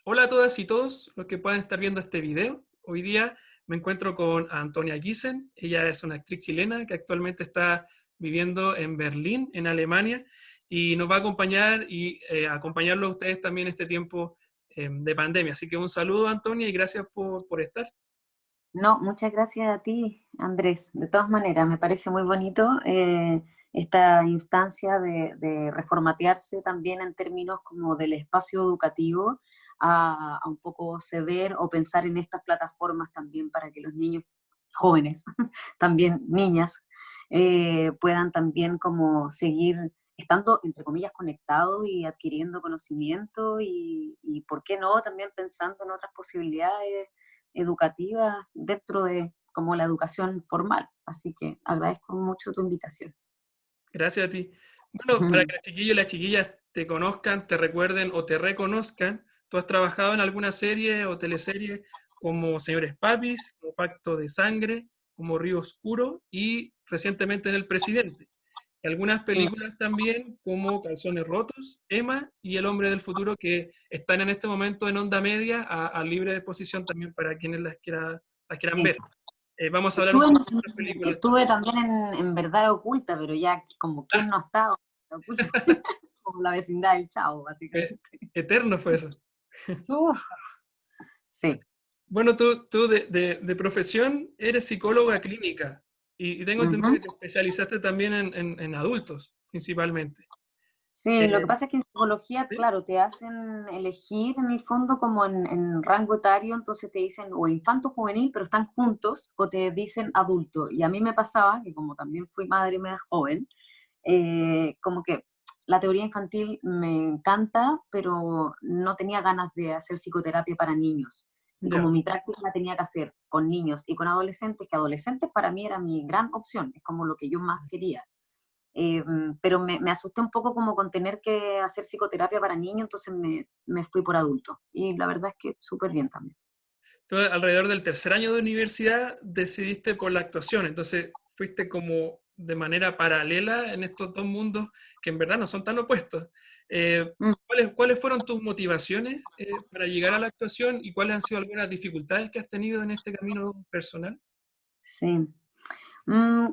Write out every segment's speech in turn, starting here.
Hola a todas y todos los que puedan estar viendo este video. Hoy día me encuentro con Antonia Giesen. Ella es una actriz chilena que actualmente está viviendo en Berlín, en Alemania, y nos va a acompañar y acompañarlo a ustedes también este tiempo de pandemia. Así que un saludo, Antonia, y gracias por estar. No, muchas gracias a ti, Andrés. De todas maneras, me parece muy bonito esta instancia de reformatearse también en términos como del espacio educativo, a un poco ceder o pensar en estas plataformas también para que los niños jóvenes, también niñas, puedan también como seguir estando, entre comillas, conectados y adquiriendo conocimiento y, ¿por qué no?, también pensando en otras posibilidades educativas dentro de como la educación formal. Así que agradezco mucho tu invitación. Gracias a ti. Bueno, para que los chiquillos y las chiquillas te conozcan, te recuerden o te reconozcan, tú has trabajado en alguna serie o teleserie como Señores Papis, como Pacto de Sangre, como Río Oscuro y recientemente en El Presidente. Y algunas Sí. películas también como Calzones Rotos, Emma y El Hombre del Futuro que están en este momento en onda media a libre disposición también para quienes las quieran Sí. ver. Vamos a hablar un Estuve, poco de estas películas estuve también. también en Verdad Oculta, pero ya como quién no ha estado en Verdad Oculta, como la vecindad del Chavo, Eh, básicamente. Eterno fue eso. Uf, sí. Bueno, tú de profesión eres psicóloga clínica y tengo entendido Ujú. que te especializaste también en adultos, principalmente. Sí, lo que Eh, pasa es que en psicología, ¿Sí? claro, te hacen elegir en el fondo como en rango etario, entonces te dicen o infanto juvenil, pero están juntos, o te dicen adulto. Y a mí me pasaba, que como también fui madre media joven, como que la teoría infantil me encanta, pero no tenía ganas de hacer psicoterapia para niños. Y como Ya. mi práctica la tenía que hacer con niños y con adolescentes, que adolescentes para mí era mi gran opción, es como lo que yo más quería. Pero me asusté un poco como con tener que hacer psicoterapia para niños, entonces me fui por adulto. Y la verdad es que súper bien también. Tú alrededor del tercer año de universidad decidiste por la actuación, entonces fuiste como de manera paralela en estos dos mundos que en verdad no son tan opuestos. Mm, ¿Cuáles fueron tus motivaciones para llegar a la actuación y cuáles han sido algunas dificultades que has tenido en este camino personal? sí.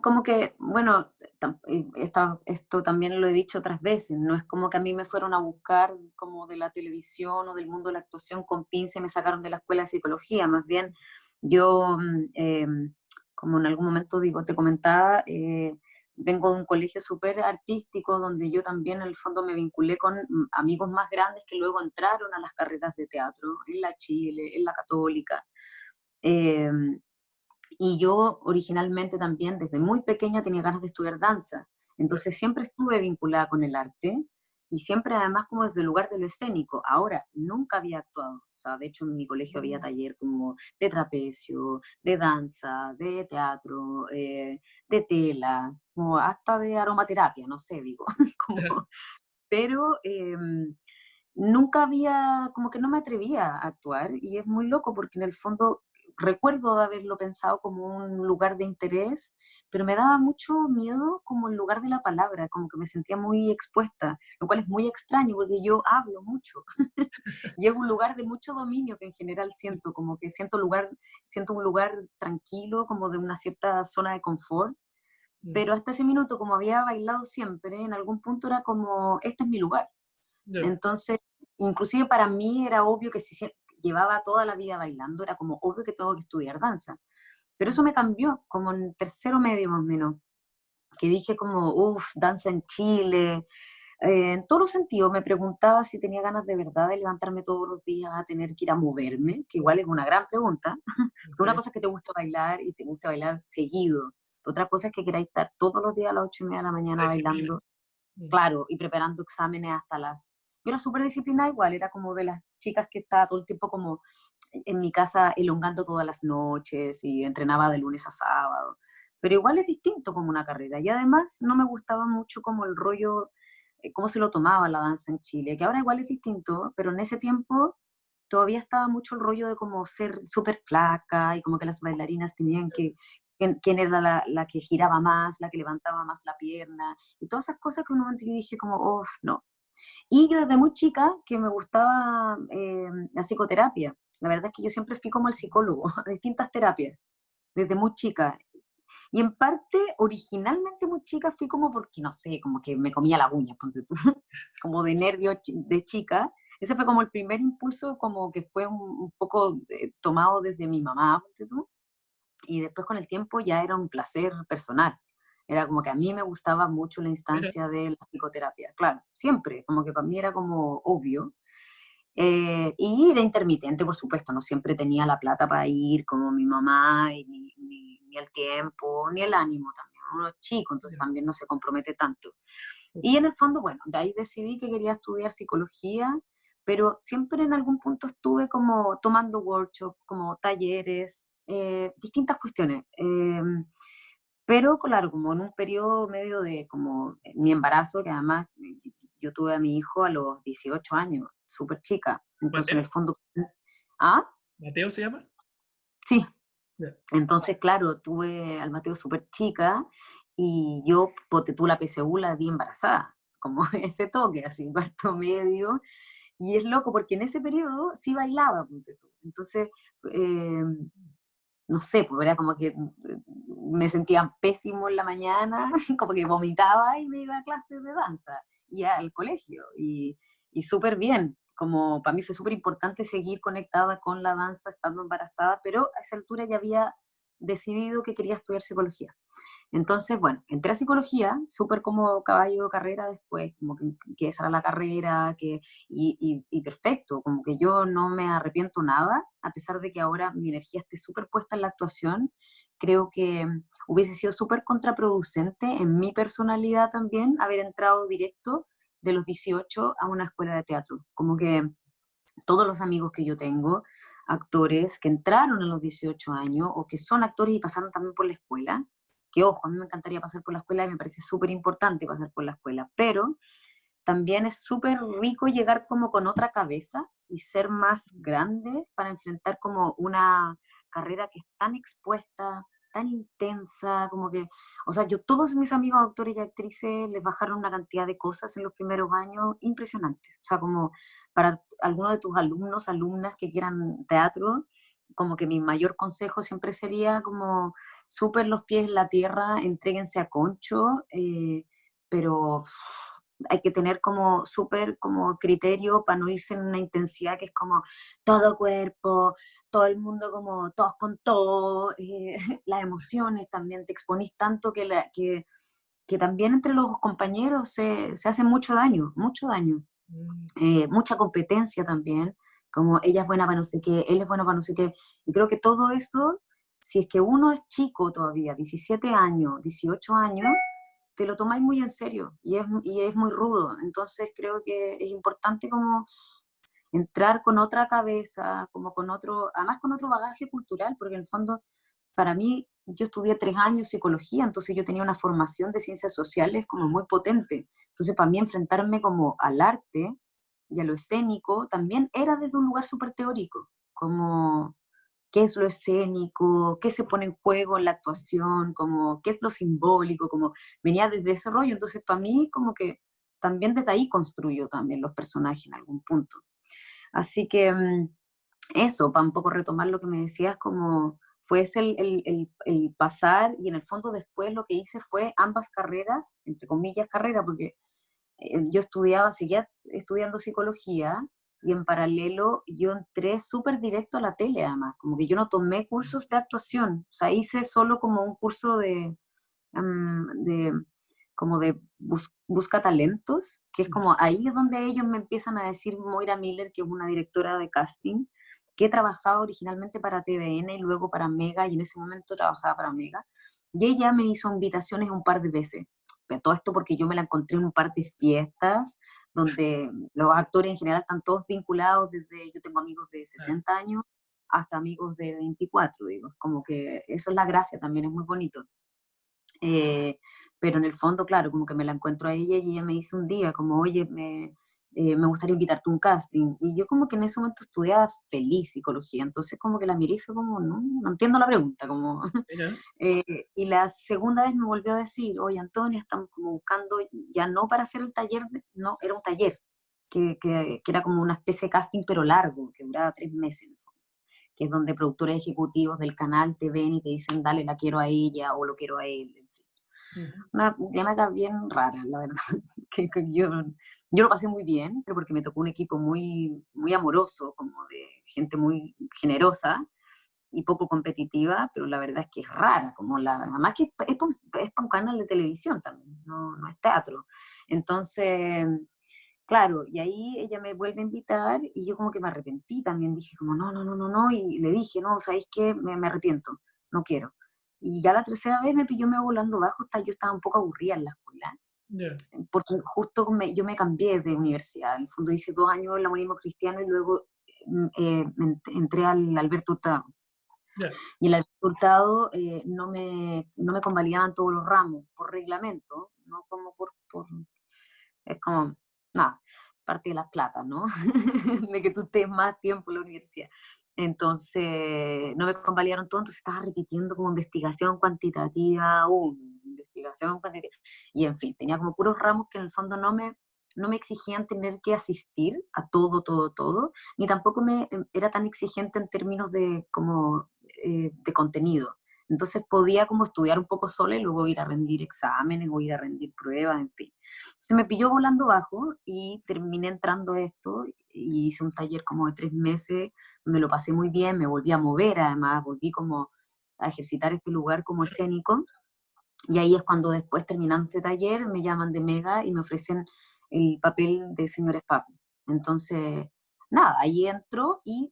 Como que, bueno, esto también lo he dicho otras veces, no es como que a mí me fueron a buscar como de la televisión o del mundo de la actuación con pinza y me sacaron de la escuela de psicología, más bien yo, como en algún momento digo, te comentaba, vengo de un colegio súper artístico donde yo también en el fondo me vinculé con amigos más grandes que luego entraron a las carreras de teatro en la Chile, en la Católica. em, y yo originalmente también, desde muy pequeña, tenía ganas de estudiar danza. Entonces siempre estuve vinculada con el arte y siempre además como desde el lugar de lo escénico. Ahora, nunca había actuado. O sea, de hecho en mi colegio había taller como de trapecio, de danza, de teatro, de tela, como hasta de aromaterapia, no sé, digo. como, pero nunca había, como que no me atrevía a actuar y es muy loco porque en el fondo recuerdo de haberlo pensado como un lugar de interés, pero me daba mucho miedo como el lugar de la palabra, como que me sentía muy expuesta, lo cual es muy extraño porque yo hablo mucho y es un lugar de mucho dominio que en general siento, como que siento un lugar tranquilo, como de una cierta zona de confort, Mm, pero hasta ese minuto, como había bailado siempre, en algún punto era como, este es mi lugar. ya. Entonces, inclusive para mí era obvio que si llevaba toda la vida bailando, era como obvio que tengo que estudiar danza. Pero eso me cambió, como en tercero medio más o menos, que dije como, uff, danza en Chile. En todos los sentidos me preguntaba si tenía ganas de verdad de levantarme todos los días a tener que ir a moverme, que igual es una gran pregunta. Porque una Ok. cosa es que te gusta bailar y te gusta bailar seguido. Otra cosa es que queráis estar todos los días a las 8:30 de la La mañana disciplina. bailando. Mm, Claro, y preparando exámenes hasta las... Yo era súper disciplinada igual, era como de las chicas que estaba todo el tiempo como en mi casa elongando todas las noches y entrenaba de lunes a sábado. Pero igual es distinto como una carrera. Y además no me gustaba mucho como el rollo, cómo se lo tomaba la danza en Chile, que ahora igual es distinto, pero en ese tiempo todavía estaba mucho el rollo de como ser súper flaca y como que las bailarinas tenían que, quién era la que giraba más, la que levantaba más la pierna, y todas esas cosas que un momento yo dije como, oh, no. Y yo desde muy chica que me gustaba la psicoterapia. La verdad es que yo siempre fui como el psicólogo, a distintas terapias, desde muy chica. Y en parte, originalmente muy chica, fui como porque, no sé, como que me comía la uña, ponte tú, como de nervio de chica. Ese fue como el primer impulso, como que fue un poco tomado desde mi mamá, ponte tú. Y después con el tiempo ya era un placer personal. Era como que a mí me gustaba mucho la Mira, instancia de la psicoterapia, claro, siempre, como que para mí era como obvio. Y era intermitente, por supuesto, no siempre tenía la plata para ir, como mi mamá, y ni el tiempo, ni el ánimo también. Uno es chico, entonces ya, también no se compromete tanto. Y en el fondo, bueno, de ahí decidí que quería estudiar psicología, pero siempre en algún punto estuve como tomando workshops, como talleres, distintas cuestiones. Pero claro, como en un periodo medio de como mi embarazo, que además yo tuve a mi hijo a los 18 años, súper chica. Entonces en Mateo, el fondo, ah, Mateo se llama. sí. Ya, Entonces, claro, tuve al Mateo súper chica y yo, ponte tú la PSU, la di embarazada, como ese toque, así, cuarto medio. Y es loco porque en ese periodo sí bailaba, ponte tú. Entonces, eh, no sé, pues era como que me sentía pésimo en la mañana, como que vomitaba y me iba a clases de danza y al colegio y súper bien. Como para mí fue súper importante seguir conectada con la danza estando embarazada, pero a esa altura ya había decidido que quería estudiar psicología. Entonces, bueno, entré a psicología, súper como caballo de carrera después, como que esa era la carrera, y perfecto, como que yo no me arrepiento nada, a pesar de que ahora mi energía esté súper puesta en la actuación, creo que hubiese sido súper contraproducente en mi personalidad también haber entrado directo de los 18 a una escuela de teatro, como que todos los amigos que yo tengo, actores que entraron a los 18 años o que son actores y pasaron también por la escuela, que ojo, a mí me encantaría pasar por la escuela y me parece súper importante pasar por la escuela, pero también es súper rico llegar como con otra cabeza y ser más grande para enfrentar como una carrera que es tan expuesta, tan intensa, como que, o sea, yo todos mis amigos actores y actrices les bajaron una cantidad de cosas en los primeros años impresionante. O sea, como para algunos de tus alumnos, alumnas que quieran teatro, como que mi mayor consejo siempre sería como súper los pies en la tierra, entréguense a concho, pero hay que tener como súper como criterio para no irse en una intensidad que es como todo cuerpo, todo el mundo como todos con todo, las emociones también, te exponís tanto que también entre los compañeros se hace mucho daño, mm, mucha competencia también, como ella es buena para no sé qué, él es bueno para no sé qué, y creo que todo eso, si es que uno es chico todavía, 17 años, 18 años, te lo tomáis muy en serio y es muy rudo. Entonces creo que es importante como entrar con otra cabeza, como con otro, además con otro bagaje cultural, porque en el fondo, para mí, yo estudié 3 años psicología, entonces yo tenía una formación de ciencias sociales como muy potente. Entonces para mí enfrentarme como al arte y a lo escénico también era desde un lugar súper teórico, como qué es lo escénico, qué se pone en juego en la actuación, como qué es lo simbólico, como venía desde ese rollo, entonces para mí como que también desde ahí construyo también los personajes en algún punto. Así que eso, para un poco retomar lo que me decías, como fue ese el pasar y en el fondo después lo que hice fue ambas carreras, entre comillas carrera, porque yo estudiaba, seguía estudiando psicología y en paralelo yo entré súper directo a la tele además, como que yo no tomé cursos de actuación, o sea, hice solo como un curso de como de busca talentos, que es ya, como ahí es donde ellos me empiezan a decir, Moira Miller, que es una directora de casting, que trabajaba originalmente para TVN y luego para Mega, y en ese momento trabajaba para Mega, y ella me hizo invitaciones un par de veces. Pero todo esto porque yo me la encontré en un par de fiestas donde los actores en general están todos vinculados desde, yo tengo amigos de claro. 60 años hasta amigos de 24, digo, como que eso es la gracia también, es muy bonito. Eh, pero en el fondo, claro, como que me la encuentro a ella y ella me dice un día, como, oye, me gustaría invitarte a un casting. Y yo como que en ese momento estudiaba feliz psicología, entonces como que la miré y fue como, no, no entiendo la pregunta, como... Mira, y la segunda vez me volvió a decir, oye Antonia, estamos como buscando, ya no para hacer el taller, no, era un taller, que era como una especie de casting pero largo, que duraba 3 meses, que es donde productores ejecutivos del canal te ven y te dicen, dale, la quiero a ella o lo quiero a él, en fin. ujú, Una dinámica bien rara, la verdad, que yo lo pasé muy bien, pero porque me tocó un equipo muy, muy amoroso, como de gente muy generosa y poco competitiva, pero la verdad es que es rara, como además que es pa un canal de televisión también, no, no es teatro. Entonces, claro, y ahí ella me vuelve a invitar y yo como que me arrepentí también, dije como, no, no, no, no, no, y le dije, no, ¿sabéis qué? Me arrepiento, no quiero. Y ya la tercera vez me pilló me volando bajo, yo estaba un poco aburrida en la escuela, ya, porque justo yo me cambié de universidad, en el fondo hice 2 años el humanismo cristiano y luego entré al Alberto Hurtado. ya, Y el Alberto Hurtado no me convalidaban todos los ramos por reglamento, no como es como, nada, parte de las platas, ¿no? De que tú estés más tiempo en la universidad. Entonces, no me convalidaron todo, entonces estaba repitiendo como investigación cuantitativa, investigación cuantitativa, y en fin, tenía como puros ramos que en el fondo no me exigían tener que asistir a todo, todo, todo, ni tampoco era tan exigente en términos de, como, de contenido. Entonces podía como estudiar un poco sola y luego ir a rendir exámenes o ir a rendir pruebas, en fin. Se me pilló volando bajo y terminé entrando a esto y hice un taller como de 3 meses, me lo pasé muy bien, me volví a mover además, volví como a ejercitar este lugar como escénico, y ahí es cuando después, terminando este taller, me llaman de Mega y me ofrecen el papel de Señores Papi. Entonces, nada, ahí entro y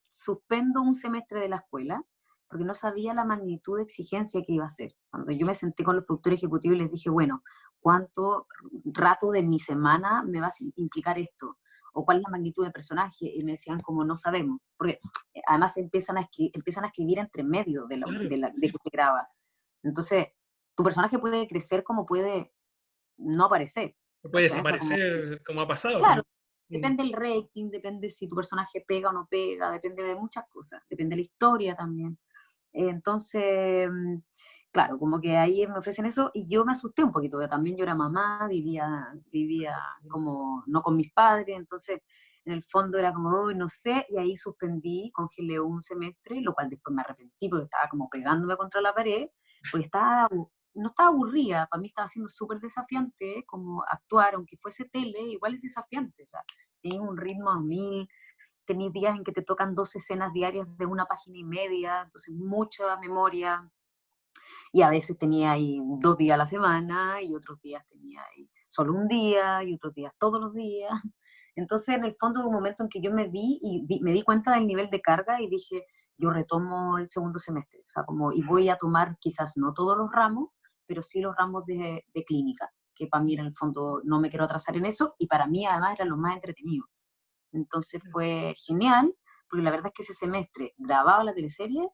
suspendo un semestre de la escuela porque no sabía la magnitud de exigencia que iba a ser. Cuando yo me senté con los productores ejecutivos y les dije, bueno, ¿cuánto rato de mi semana me va a implicar esto? ¿O cuál es la magnitud del personaje? Y me decían como no sabemos, porque además empiezan a escribir entre medio claro, de sí. que se graba. Entonces, tu personaje puede crecer como puede no aparecer. Puede ¿Cachai? O sea, como, desaparecer como ha pasado claro, también. Mm, depende del rating, depende si tu personaje pega o no pega, depende de muchas cosas, depende de la historia también. Entonces, claro, como que ahí me ofrecen eso y yo me asusté un poquito, porque también yo era mamá, vivía como no con mis padres, entonces en el fondo era como, uy, no sé, y ahí suspendí, congelé un semestre, lo cual después me arrepentí porque estaba como pegándome contra la pared, porque no estaba aburrida, para mí estaba siendo súper desafiante, como actuar, aunque fuese tele, igual es desafiante, o sea, tenía un ritmo a mil, tenéis días en que te tocan 2 escenas diarias de 1 página y media, entonces mucha memoria, y a veces tenía ahí 2 días a la semana, y otros días tenía ahí solo un día, y otros días todos los días. Entonces, en el fondo, hubo un momento en que yo me vi y me di cuenta del nivel de carga y dije, yo retomo el segundo semestre, o sea, como, y voy a tomar quizás no todos los ramos, pero sí los ramos de clínica, que para mí en el fondo no me quiero atrasar en eso, y para mí además era lo más entretenido. Entonces fue genial, porque la verdad es que ese semestre grababa la teleserie,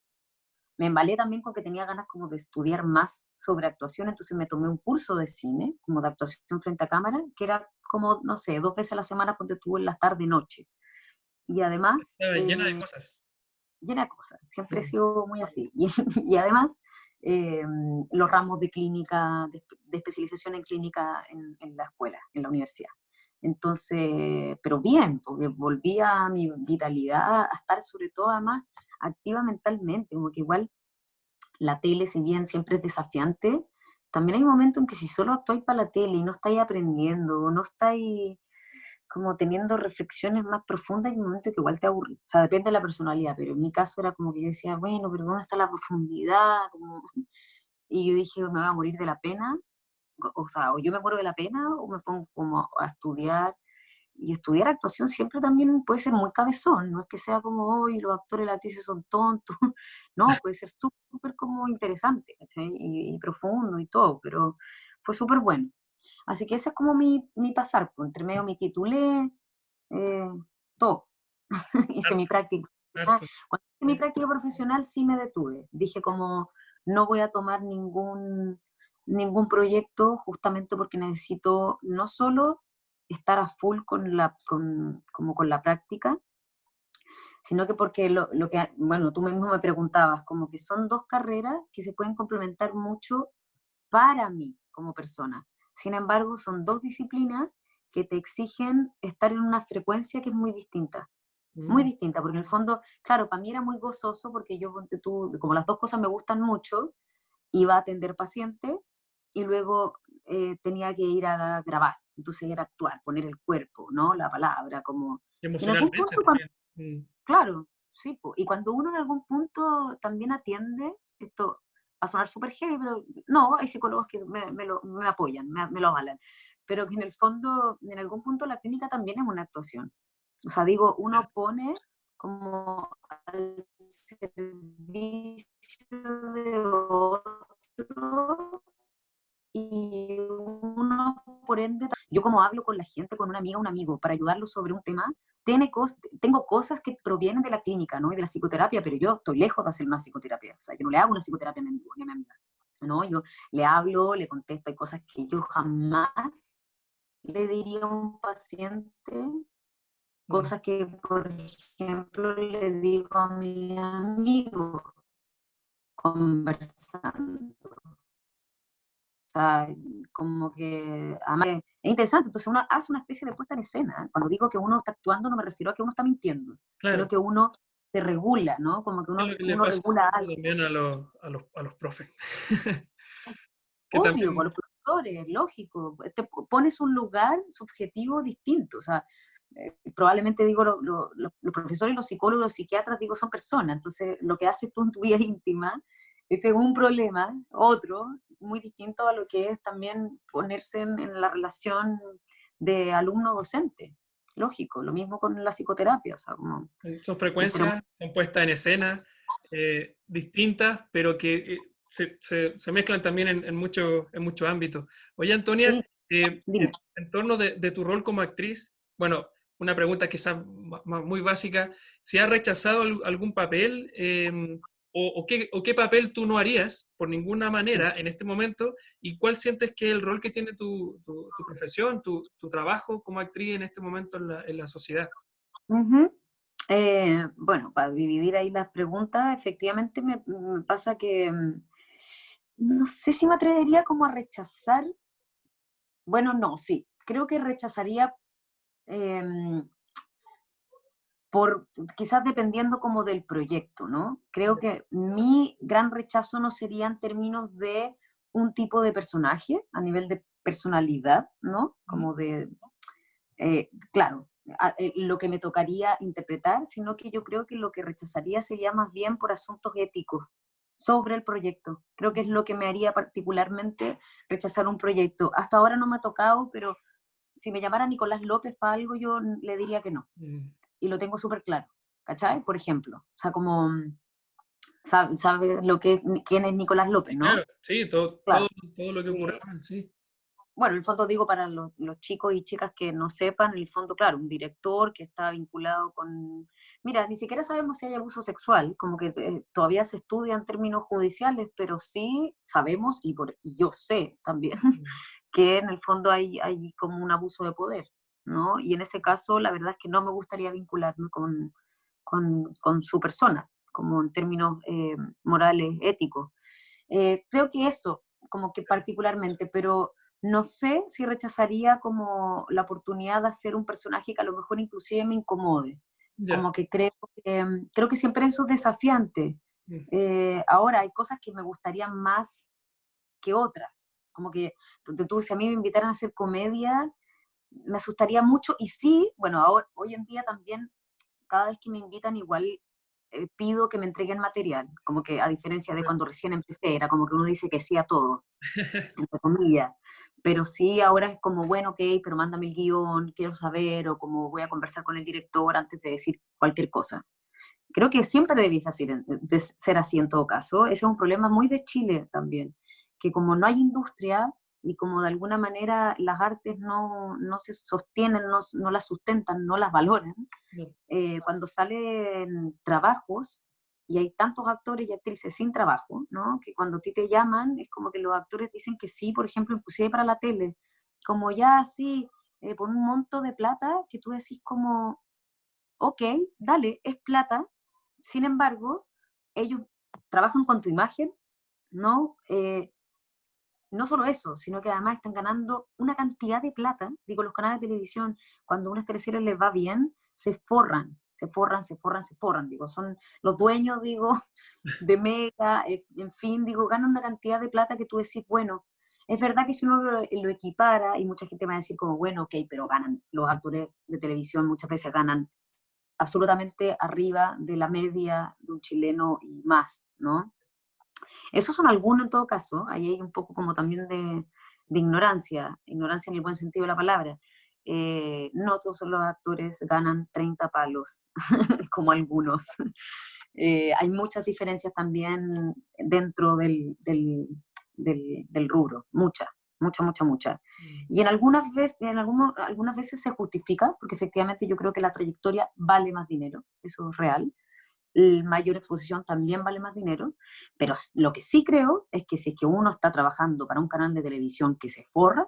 me embalé también con que tenía ganas como de estudiar más sobre actuación, entonces me tomé un curso de cine, como de actuación frente a cámara, que era como, no sé, 2 veces a la semana cuando estuve en la tarde-noche. Y además, estaba llena de cosas. llena de cosas, siempre he Mm, sido muy así. Y además, eh, los ramos de clínica, de especialización en clínica en la escuela, en la universidad. Entonces, pero bien, porque volví a mi vitalidad, a estar sobre todo además activa mentalmente, como que igual la tele, si bien siempre es desafiante, también hay momentos en que si solo actuáis para la tele y no estáis aprendiendo, no estáis como teniendo reflexiones más profundas, hay un momento que igual te aburre. O sea, depende de la personalidad, pero en mi caso era como que yo decía, bueno, pero ¿dónde está la profundidad? Como... Y yo dije, me voy a morir de la pena, o sea, o yo me muero de la pena o me pongo como a estudiar. Y estudiar actuación siempre también puede ser muy cabezón, no es que sea como hoy los actores y las actrices son tontos, no, puede ser súper como interesante, ¿cachai? Y profundo y todo, pero fue súper bueno. Así que ese es como mi pasar, pues, entre medio me titulé, eh, todo, hice mi harto, práctica. Ah, harto. cuando hice mi práctica profesional sí me detuve, dije como no voy a tomar ningún proyecto justamente porque necesito no solo estar a full como con la práctica, sino que porque lo que, bueno, tú mismo me preguntabas, como que son dos carreras que se pueden complementar mucho para mí como persona. Sin embargo, son dos disciplinas que te exigen estar en una frecuencia que es muy Mm, distinta, porque en el fondo, claro, para mí era muy gozoso porque yo, ponte tú, como las dos cosas me gustan mucho, iba a atender pacientes y luego tenía que ir a grabar, entonces era actuar, poner el cuerpo, ¿no? La palabra, como... Y en algún emocionalmente punto, también. Mm, claro, sí, po, y cuando uno en algún punto también atiende, esto va a sonar súper heavy, pero no, hay psicólogos que me apoyan, me lo avalan, pero que en el fondo, en algún punto la clínica también es una actuación. O sea, digo, claro. uno pone como al servicio de otro y uno, por ende, yo como hablo con la gente, con una amiga, un amigo, para ayudarlo sobre un tema, tengo cosas que provienen de la clínica, ¿no? Y de la psicoterapia, pero yo estoy lejos de hacer una psicoterapia. O sea, yo no le hago una psicoterapia a mi amiga, ¿no? Yo le hablo, le contesto, hay cosas que yo jamás le diría a un paciente, Mm. cosas que, por ejemplo, le digo a mi amigo conversando. Sea, como que además es interesante, entonces uno hace una especie de puesta en escena. Cuando digo que uno está actuando no me refiero a que uno está mintiendo, sino Claro. que uno se regula, ¿no? Como que Es lo que le uno pasa un regula poco algo. también a los profes. Que Obvio, por también, los profesores, lógico, pones un lugar subjetivo distinto, o sea, probablemente digo, los profesores, los psicólogos, los psiquiatras, digo, son personas, entonces lo que haces tú en tu vida íntima, ese es un problema, otro, muy distinto a lo que es también ponerse en la relación de alumno-docente, lógico, lo mismo con la psicoterapia, o sea, como, son pero frecuencias, son puestas en escena distintas, pero que se mezclan también en muchos ámbitos. Oye, Antonia, sí, dime. en torno de tu rol como actriz, bueno, una pregunta quizás muy básica, si has rechazado algún papel o qué papel tú no harías por ninguna manera en este momento y cuál sientes que es el rol que tiene tu profesión, tu trabajo como actriz en este momento en la sociedad. Ujú. Bueno, para dividir ahí las preguntas, efectivamente me pasa que no sé si me atrevería como a rechazar, bueno, no, sí, creo que rechazaría em, por quizás dependiendo como del proyecto, ¿no? Creo que mi gran rechazo no sería en términos de un tipo de personaje, a nivel de personalidad, ¿no? Ujú. Como de, claro, lo que me tocaría interpretar, sino que yo creo que lo que rechazaría sería más bien por asuntos éticos sobre el proyecto. Creo que es lo que me haría particularmente rechazar un proyecto. Hasta ahora no me ha tocado, pero si me llamara Nicolás López para algo, yo le diría que no. Mm. Y lo tengo súper claro. ¿Cachai? Por ejemplo. O sea, como, ¿sabes lo que, quién es Nicolás López, Sí, claro, no? sí, Claro. todo lo que ocurre Eh, con él, sí. bueno, en el fondo digo para los chicos y chicas que no sepan, en el fondo, claro, un director que está vinculado con... Mira, ni siquiera sabemos si hay abuso sexual, como que todavía se estudia en términos judiciales, pero sí sabemos, y yo sé también, Mm. que en el fondo hay como un abuso de poder, ¿no? Y en ese caso, la verdad es que no me gustaría vincularme con su persona, como en términos morales, éticos. Creo que eso, como que particularmente, pero no sé si rechazaría como la oportunidad de hacer un personaje que a lo mejor inclusive me incomode. Ya. Como que creo que siempre eso es desafiante. Mm. Ahora hay cosas que me gustarían más que otras. Como que si a mí me invitaran a hacer comedia, me asustaría mucho. Y sí, bueno, ahora, hoy en día también, cada vez que me invitan, igual pido que me entreguen material. Como que a diferencia de cuando recién empecé, era como que uno dice que sí a todo, entre comillas. Pero sí, ahora es como, bueno, ok, pero mándame el guión, quiero saber, o como voy a conversar con el director antes de decir cualquier cosa. Creo que siempre debiese ser así en todo caso. Ese es un problema muy de Chile también, que como no hay industria y como de alguna manera las artes no se sostienen, no las sustentan, no las valoran, No. cuando salen trabajos y hay tantos actores y actrices sin trabajo, ¿no? Que cuando a ti te llaman es como que los actores dicen que sí, por ejemplo, inclusive para la tele, como ya sí, por un monto de plata que tú decís como, ok, dale, es plata. Sin embargo, ellos trabajan con tu imagen, ¿no? No solo eso, sino que además están ganando una cantidad de plata. Digo, los canales de televisión, cuando a unas teleseries les va bien, se forran, se forran, se forran, se forran. Digo, son los dueños, digo, de Mega, en fin, digo, ganan una cantidad de plata que tú decís, bueno, es verdad que si uno lo equipara, y mucha gente va a decir como, bueno, ok, pero ganan, los actores de televisión muchas veces ganan absolutamente arriba de la media de un chileno y más, ¿no? Esos son algunos en todo caso, ahí hay un poco como también de ignorancia, ignorancia en el buen sentido de la palabra. No todos los actores ganan 30 palos, como algunos. Hay muchas diferencias también dentro del rubro, muchas, muchas, muchas, muchas. Mm. Y algunas veces se justifica, porque efectivamente yo creo que la trayectoria vale más dinero, eso es real, mayor exposición también vale más dinero, pero lo que sí creo es que si es que uno está trabajando para un canal de televisión que se forra,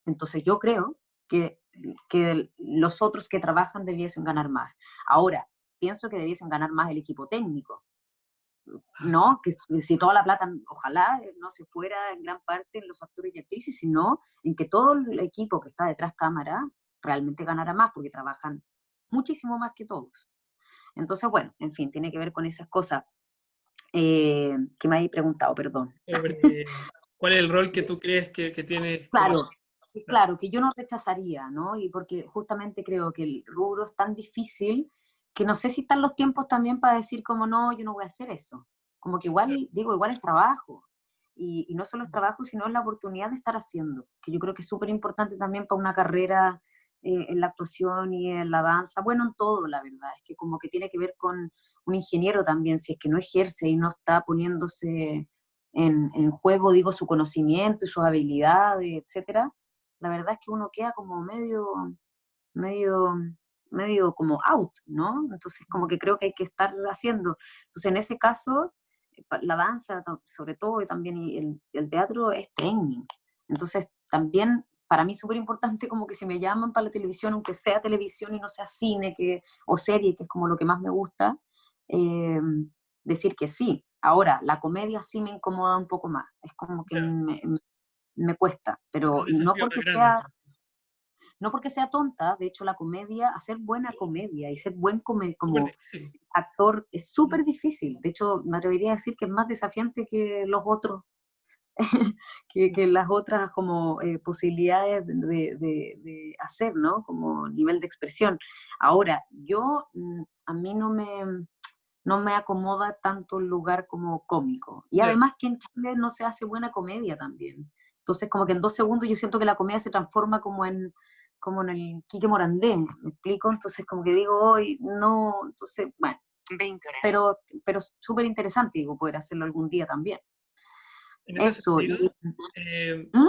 entonces yo creo que, que los otros que trabajan debiesen ganar más. Ahora, pienso que debiesen ganar más el equipo técnico, ¿no? Que si toda la plata, ojalá no se fuera en gran parte en los actores y actrices, sino en que todo el equipo que está detrás cámara realmente ganara más, porque trabajan muchísimo más que todos. Entonces, bueno, en fin, tiene que ver con esas cosas que me habéis preguntado, perdón. Sobre cuál es el rol que tú crees que tiene como... Claro, claro, que yo no rechazaría, ¿no? Y porque justamente creo que el rubro es tan difícil que no sé si están los tiempos también para decir como no, yo no voy a hacer eso. Como que igual, digo, igual es trabajo. Y no solo es trabajo, sino es la oportunidad de estar haciendo, que yo creo que es súper importante también para una carrera en la actuación y en la danza, bueno, en todo, la verdad, es que como que tiene que ver con un ingeniero también, si es que no ejerce y no está poniéndose en juego, digo, su conocimiento y sus habilidades, etcétera, la verdad es que uno queda como medio, medio como out, ¿no? Entonces, como que creo que hay que estar haciendo. Entonces, en ese caso, la danza, sobre todo, y también y el teatro es training. Entonces, también para mí es súper importante como que si me llaman para la televisión, aunque sea televisión y no sea cine o serie, que es como lo que más me gusta, eh, decir que sí. Ahora, la comedia sí me incomoda un poco más. Es como que Ya, me cuesta, es pero un desafío más grande entonces. no porque sea tonta, de hecho la comedia, hacer buena comedia y ser buen Súper como difícil. actor es Mm. súper difícil. De hecho, me atrevería a decir que es más desafiante que los otros, que las otras como posibilidades de hacer, ¿no? Como nivel de expresión. Ahora, a mí no me acomoda tanto el lugar como cómico. Y Ya. además que en Chile no se hace buena comedia también. Entonces, como que en 2 segundos yo siento que la comedia se transforma como en el Quique Morandé, ¿me explico? Entonces, como que digo, hoy no, entonces, bueno, 20 horas. Pero súper interesante, digo, poder hacerlo algún día también. En ese Eso, sentido, ¿Mm?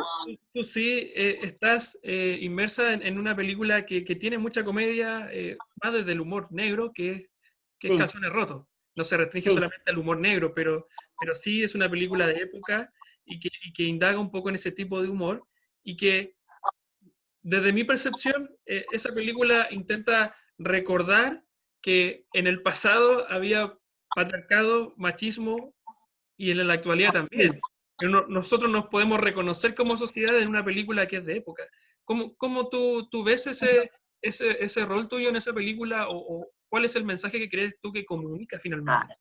tú sí estás inmersa en una película que tiene mucha comedia, más desde el humor negro, que es Sí, Calzones Rotos. No se restringe sí. solamente al humor negro, pero sí es una película de época y que indaga un poco en ese tipo de humor y que desde mi percepción, esa película intenta recordar que en el pasado había patriarcado, machismo y en la actualidad Sí. también. Pero nosotros nos podemos reconocer como sociedad en una película que es de época. ¿Cómo tú ves ese rol tuyo en esa película o cuál es el mensaje que crees tú que comunica Ah, finalmente?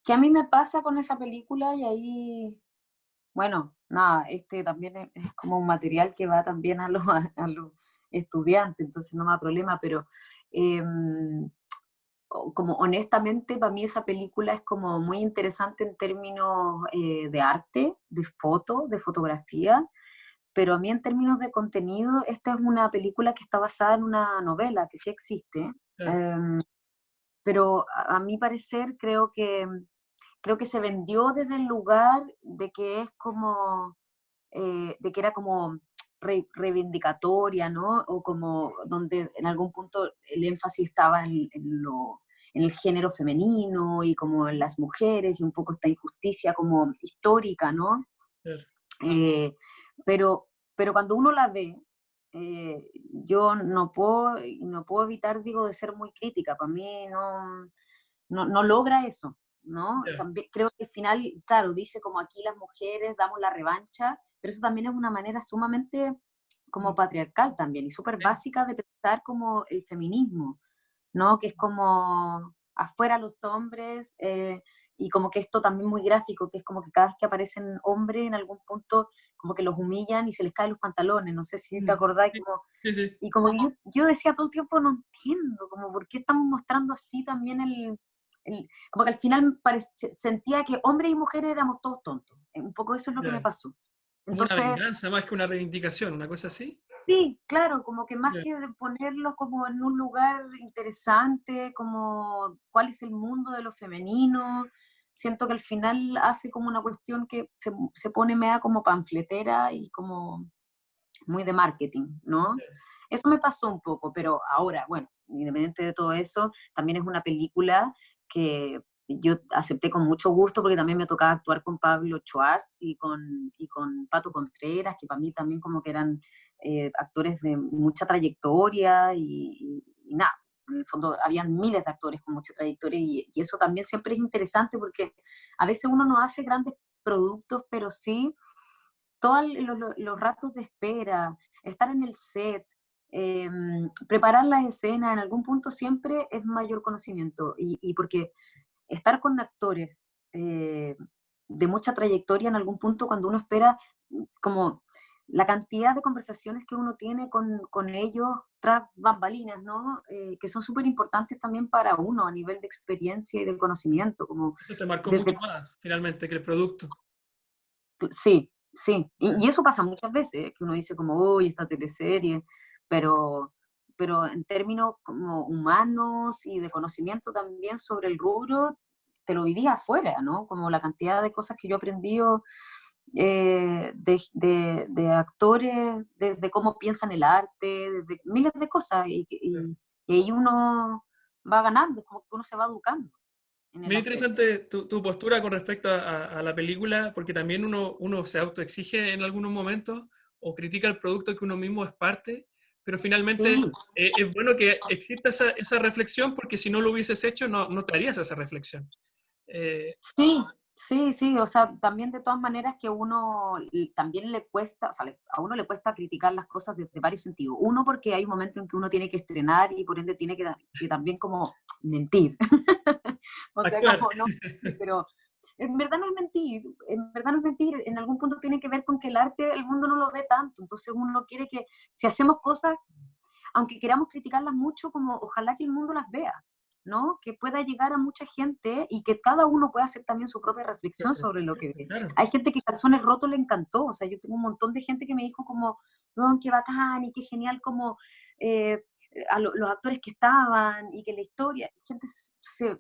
¿qué a mí me pasa con esa película? Y ahí bueno, nada, este también es como un material que va también a los estudiantes, entonces no me da problema, pero em, como honestamente para mí esa película es como muy interesante en términos de arte, de foto, de fotografía, pero a mí en términos de contenido, esta es una película que está basada en una novela que sí existe, Claro, em, pero a mi parecer creo que se vendió desde el lugar de que es como de que era como reivindicatoria, ¿no? O como donde en algún punto el énfasis estaba en el género femenino y como en las mujeres y un poco esta injusticia como histórica, ¿no? claro. Eh, pero, pero cuando uno la ve, yo no puedo evitar, digo, de ser muy crítica. Para mí no logra eso, ¿no? Ya. También creo que al final, claro, dice como aquí las mujeres damos la revancha, pero eso también es una manera sumamente como Mm, patriarcal también y súper sí, básica de pensar como el feminismo, ¿no? Que es como afuera los hombres, y como que esto también muy gráfico, que es como que cada vez que aparecen hombres en algún punto, como que los humillan y se les caen los pantalones, no sé si te mm, acordás, sí, como, sí, sí. y como que yo decía todo el tiempo, no entiendo, como por qué estamos mostrando así también como que al final sentía que hombres y mujeres éramos todos tontos, un poco eso es lo que me Ya. pasó. Como una Entonces, venganza más que una reivindicación, una cosa así. sí, claro, como que más Ya. que de ponerlo como en un lugar interesante, como cuál es el mundo de lo femenino, siento que al final hace como una cuestión que se pone media como panfletera y como muy de marketing, ¿no? Eso me pasó un poco, pero ahora, bueno, independiente de todo eso, también es una película que yo acepté con mucho gusto porque también me tocaba actuar con Pablo Schwarz y con Pato Contreras, que para mí también como que eran actores de mucha trayectoria y nada, en el fondo habían miles de actores con mucha trayectoria y eso también siempre es interesante porque a veces uno no hace grandes productos, pero sí todos los ratos de espera, estar en el set, eh, preparar las escenas, en algún punto siempre es mayor conocimiento. Y porque estar con actores de mucha trayectoria en algún punto, cuando uno espera, como la cantidad de conversaciones que uno tiene con ellos tras bambalinas, ¿no? Que son súper importantes también para uno a nivel de experiencia y de conocimiento, como Eso te marcó mucho desde más, finalmente, que el producto. sí, sí. Y eso pasa muchas veces, que uno dice como, uy, esta teleserie, pero, pero en términos como humanos y de conocimiento también sobre el rubro, te lo vivía afuera, ¿no? Como la cantidad de cosas que yo he aprendido de actores, de cómo piensan el arte, de miles de cosas, y ahí uno va ganando, es como que uno se va educando en el Muy hacer. interesante tu postura con respecto a la película, porque también uno se autoexige en algunos momentos o critica el producto que uno mismo es parte, pero finalmente Sí, es bueno que exista esa reflexión, porque si no lo hubieses hecho, no te harías esa reflexión. Eh, sí, sí, sí, o sea, también de todas maneras que también le cuesta, o sea, a uno le cuesta criticar las cosas desde varios sentidos. Uno, porque hay un momento en que uno tiene que estrenar y por ende tiene que también como mentir. O sea, actuar. como no, sí, pero en verdad no es mentir, en verdad no es mentir, en algún punto tiene que ver con que el arte, el mundo no lo ve tanto, entonces uno quiere que si hacemos cosas aunque queramos criticarlas mucho, como ojalá que el mundo las vea, ¿no? Que pueda llegar a mucha gente y que cada uno pueda hacer también su propia reflexión sobre lo que ve. Claro, Hay gente que Calzones Rotos le encantó, o sea, yo tengo un montón de gente que me dijo como, no, qué bacán y qué genial como los actores que estaban y que la historia, gente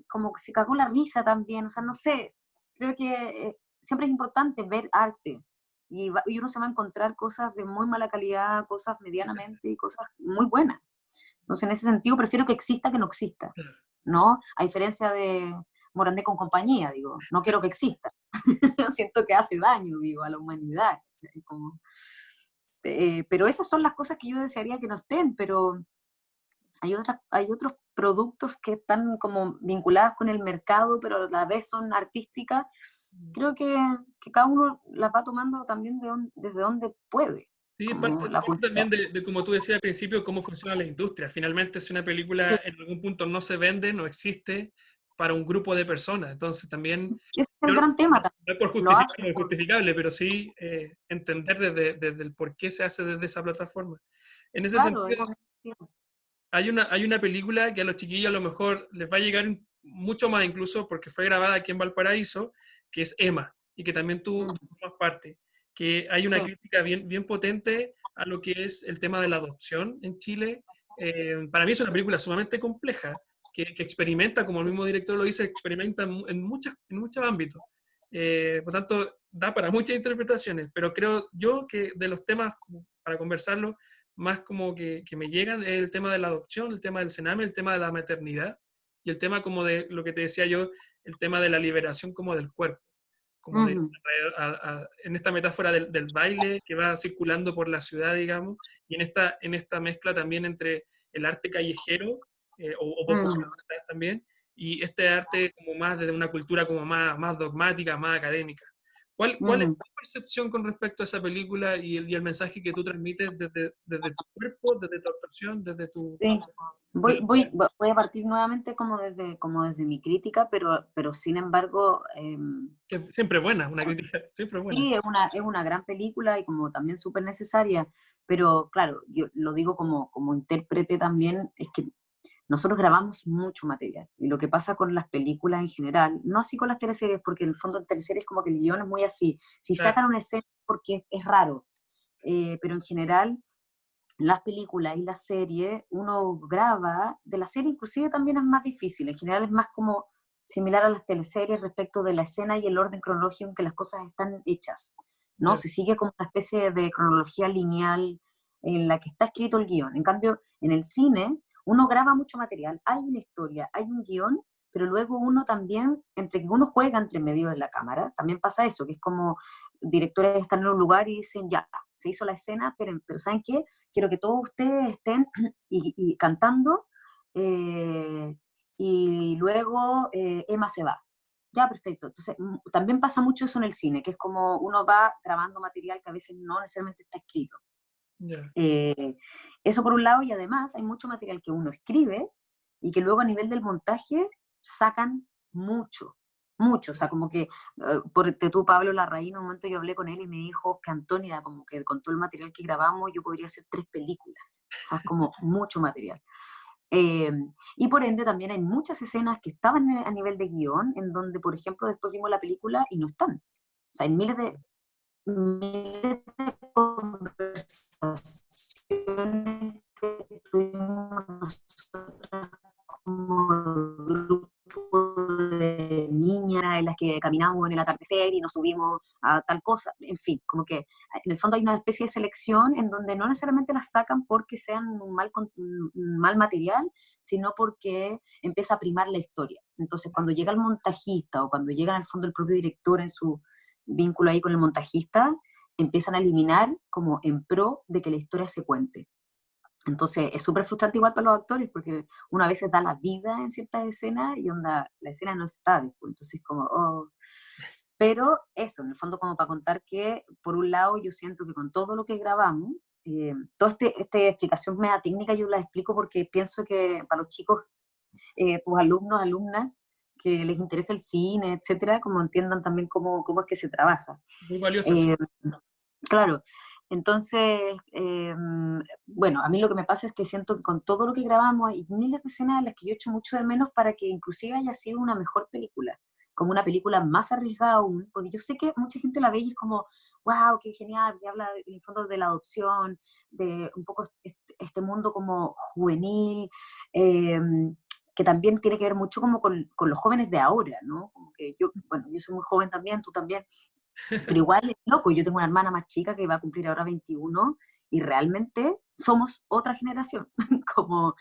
como que se cagó la risa también, o sea, no sé, creo que siempre es importante ver arte, y uno se va a encontrar cosas de muy mala calidad, cosas medianamente y cosas muy buenas. Entonces, en ese sentido, prefiero que exista que no exista, claro. ¿no? A diferencia de Morandé con compañía, digo, no quiero que exista. Siento que hace daño, digo, a la humanidad. Como, pero esas son las cosas que yo desearía que no estén, pero hay otros productos que están como vinculados con el mercado, pero a la vez son artísticas. Creo que cada uno las va tomando también desde donde puede, Sí, como la parte cultura. también como tú decías al principio, cómo funciona la industria. Finalmente, si una película Sí, en algún punto no se vende, no existe para un grupo de personas. Entonces, también, ese es el yo, gran tema también. no es por Lo justificar hacen lo por... injustificable, pero sí entender desde el por qué se hace desde esa plataforma. En ese Claro, sentido, hay una película que a los chiquillos a lo mejor les va a llegar mucho más, incluso porque fue grabada aquí en Valparaíso, que es Emma, y que también tú mm, formas parte. Que hay una sí, crítica bien potente a lo que es el tema de la adopción en Chile. Para mí es una película sumamente compleja, que experimenta, como el mismo director lo dice, experimenta en muchos ámbitos. Por tanto, da para muchas interpretaciones, pero creo yo que de los temas para conversarlo, más como que me llegan es el tema de la adopción, el tema del cename, el tema de la maternidad y el tema como de lo que te decía yo, el tema de la liberación como del cuerpo. como de, Ujú, en esta metáfora del baile que va circulando por la ciudad, digamos, y en esta mezcla también entre el arte callejero o popular mm, quizás también, y este arte como más desde una cultura como más dogmática, más académica. ¿Cuál es mm. tu percepción con respecto a esa película y el mensaje que tú transmites desde tu cuerpo, desde tu actuación, Sí, desde voy a partir nuevamente como desde mi crítica, pero sin embargo, que siempre buena, una crítica siempre buena. sí, es una gran película y como también súper necesaria, pero claro, yo lo digo como intérprete también, es que nosotros grabamos mucho material y lo que pasa con las películas en general, no así con las teleseries, porque en el fondo en teleseries como que el guión es muy así, si Claro, sacan una escena porque es raro, pero en general las películas y las series, uno graba, de la serie inclusive también es más difícil, en general es más como similar a las teleseries respecto de la escena y el orden cronológico en que las cosas están hechas, ¿no? ya, Se sigue como una especie de cronología lineal en la que está escrito el guión. En cambio, en el cine, uno graba mucho material, hay una historia, hay un guión, pero luego uno también, entre que uno juega entre medio de la cámara, también pasa eso, que es como directores están en un lugar y dicen, ya, se hizo la escena, pero ¿saben qué? Quiero que todos ustedes estén y cantando, eh, y luego Emma se va. Ya, perfecto. Entonces, también pasa mucho eso en el cine, que es como uno va grabando material que a veces no necesariamente está escrito. ya. Eh, Eso por un lado, y además hay mucho material que uno escribe y que luego a nivel del montaje sacan mucho, mucho. O sea, como que, tú, Pablo Larraín, en un momento yo hablé con él y me dijo que Antonia, como que con todo el material que grabamos, yo podría hacer 3 películas. O sea, es como mucho material. Eh, y por ende también hay muchas escenas que estaban a nivel de guión, en donde, por ejemplo, después vimos la película y no están. O sea, hay miles de conversaciones que tuvimos nosotras como grupo de niñas en las que caminamos en el atardecer y nos subimos a tal cosa, en fin, como que en el fondo hay una especie de selección en donde no necesariamente las sacan porque sean un mal material, sino porque empieza a primar la historia. Entonces, cuando llega el montajista o cuando llega en el fondo el propio director en su vínculo ahí con el montajista, empiezan a eliminar como en pro de que la historia se cuente. Entonces es súper frustrante igual para los actores porque uno a veces da la vida en ciertas escenas y onda, la escena no está después, entonces como, oh. Pero eso, en el fondo como para contar que por un lado yo siento que con todo lo que grabamos, toda esta explicación media técnica yo la explico porque pienso que para los chicos, tus alumnos, alumnas, que les interesa el cine, etcétera, como entiendan también cómo es que se trabaja. Muy valiosa, sí. Eh, Claro, entonces, bueno, a mí lo que me pasa es que siento que con todo lo que grabamos hay miles de escenas en las que yo echo mucho de menos para que inclusive haya sido una mejor película, como una película más arriesgada aún, porque yo sé que mucha gente la ve y es como, wow, qué genial, que habla en el fondo de la adopción, de un poco este mundo como juvenil, eh, que también tiene que ver mucho como con los jóvenes de ahora, ¿no? Como que yo, bueno, yo soy muy joven también, tú también, pero igual es loco, yo tengo una hermana más chica que va a cumplir ahora 21 y realmente somos otra generación, como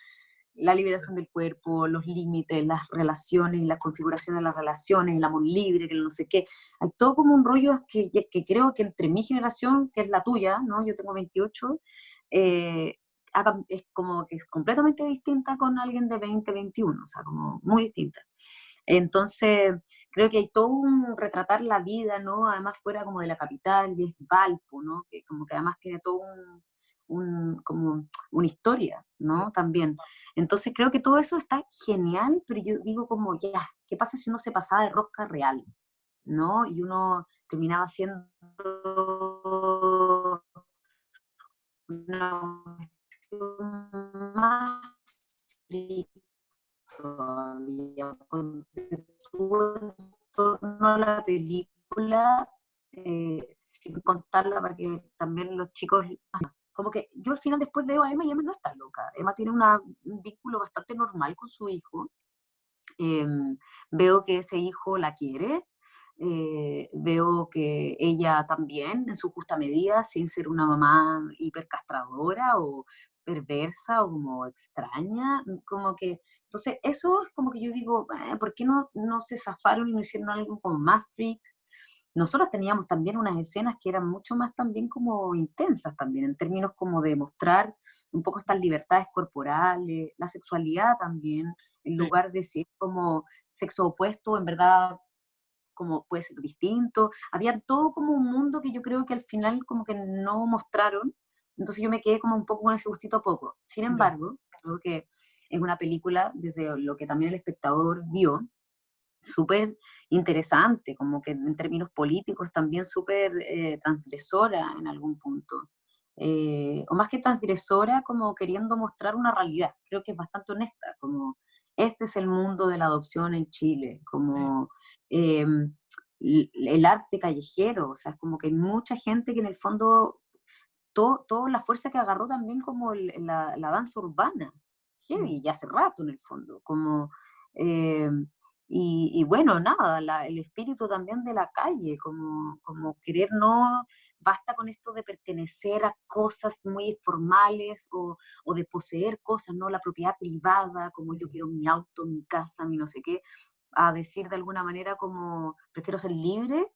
la liberación del cuerpo, los límites, las relaciones, la configuración de las relaciones, el amor libre, que no sé qué. Hay todo como un rollo que creo que entre mi generación, que es la tuya, ¿no? Yo tengo 28, eh, es como que es completamente distinta con alguien de 20, 21, o sea, como muy distinta. Entonces, creo que hay todo un retratar la vida, ¿no? Además fuera como de la capital, y es Valpo, ¿no? Que como que además tiene todo como una historia, ¿no? También. Entonces creo que todo eso está genial, pero yo digo como, ya, ¿qué pasa si uno se pasaba de rosca real, ¿no? Y uno terminaba siendo una cuestión más todavía. Ponte tú en torno a la película, sin contarla para que también los chicos, como que yo al final después veo a Emma y Emma no está loca. Emma tiene un vínculo bastante normal con su hijo. Eh, Veo que ese hijo la quiere, veo que ella también, en su justa medida, sin ser una mamá hipercastradora o perversa o como extraña, como que, entonces eso es como que yo digo, ¿por qué no se zafaron y no hicieron algo como más freak? nosotros teníamos también unas escenas que eran mucho más también como intensas también, en términos como de mostrar un poco estas libertades corporales, la sexualidad también, en Sí, lugar de si es como sexo opuesto, en verdad como puede ser distinto. Había todo como un mundo que yo creo que al final como que no mostraron, entonces yo me quedé como un poco con ese gustito a poco. Sin ya, embargo, creo que es una película, desde lo que también el espectador vio, súper interesante, como que en términos políticos también súper transgresora en algún punto. O más que transgresora, como queriendo mostrar una realidad. Creo que es bastante honesta, como este es el mundo de la adopción en Chile, sí, como eh, el arte callejero, o sea, es como que hay mucha gente que en el fondo, toda la fuerza que agarró también como la danza urbana, mm, heavy, ya hace rato en el fondo, como... eh, y bueno, nada, el espíritu también de la calle, como querer no, basta con esto de pertenecer a cosas muy formales o de poseer cosas, ¿no? La propiedad privada, como yo mm, quiero mi auto, mi casa, mi no sé qué, a decir de alguna manera como prefiero ser libre,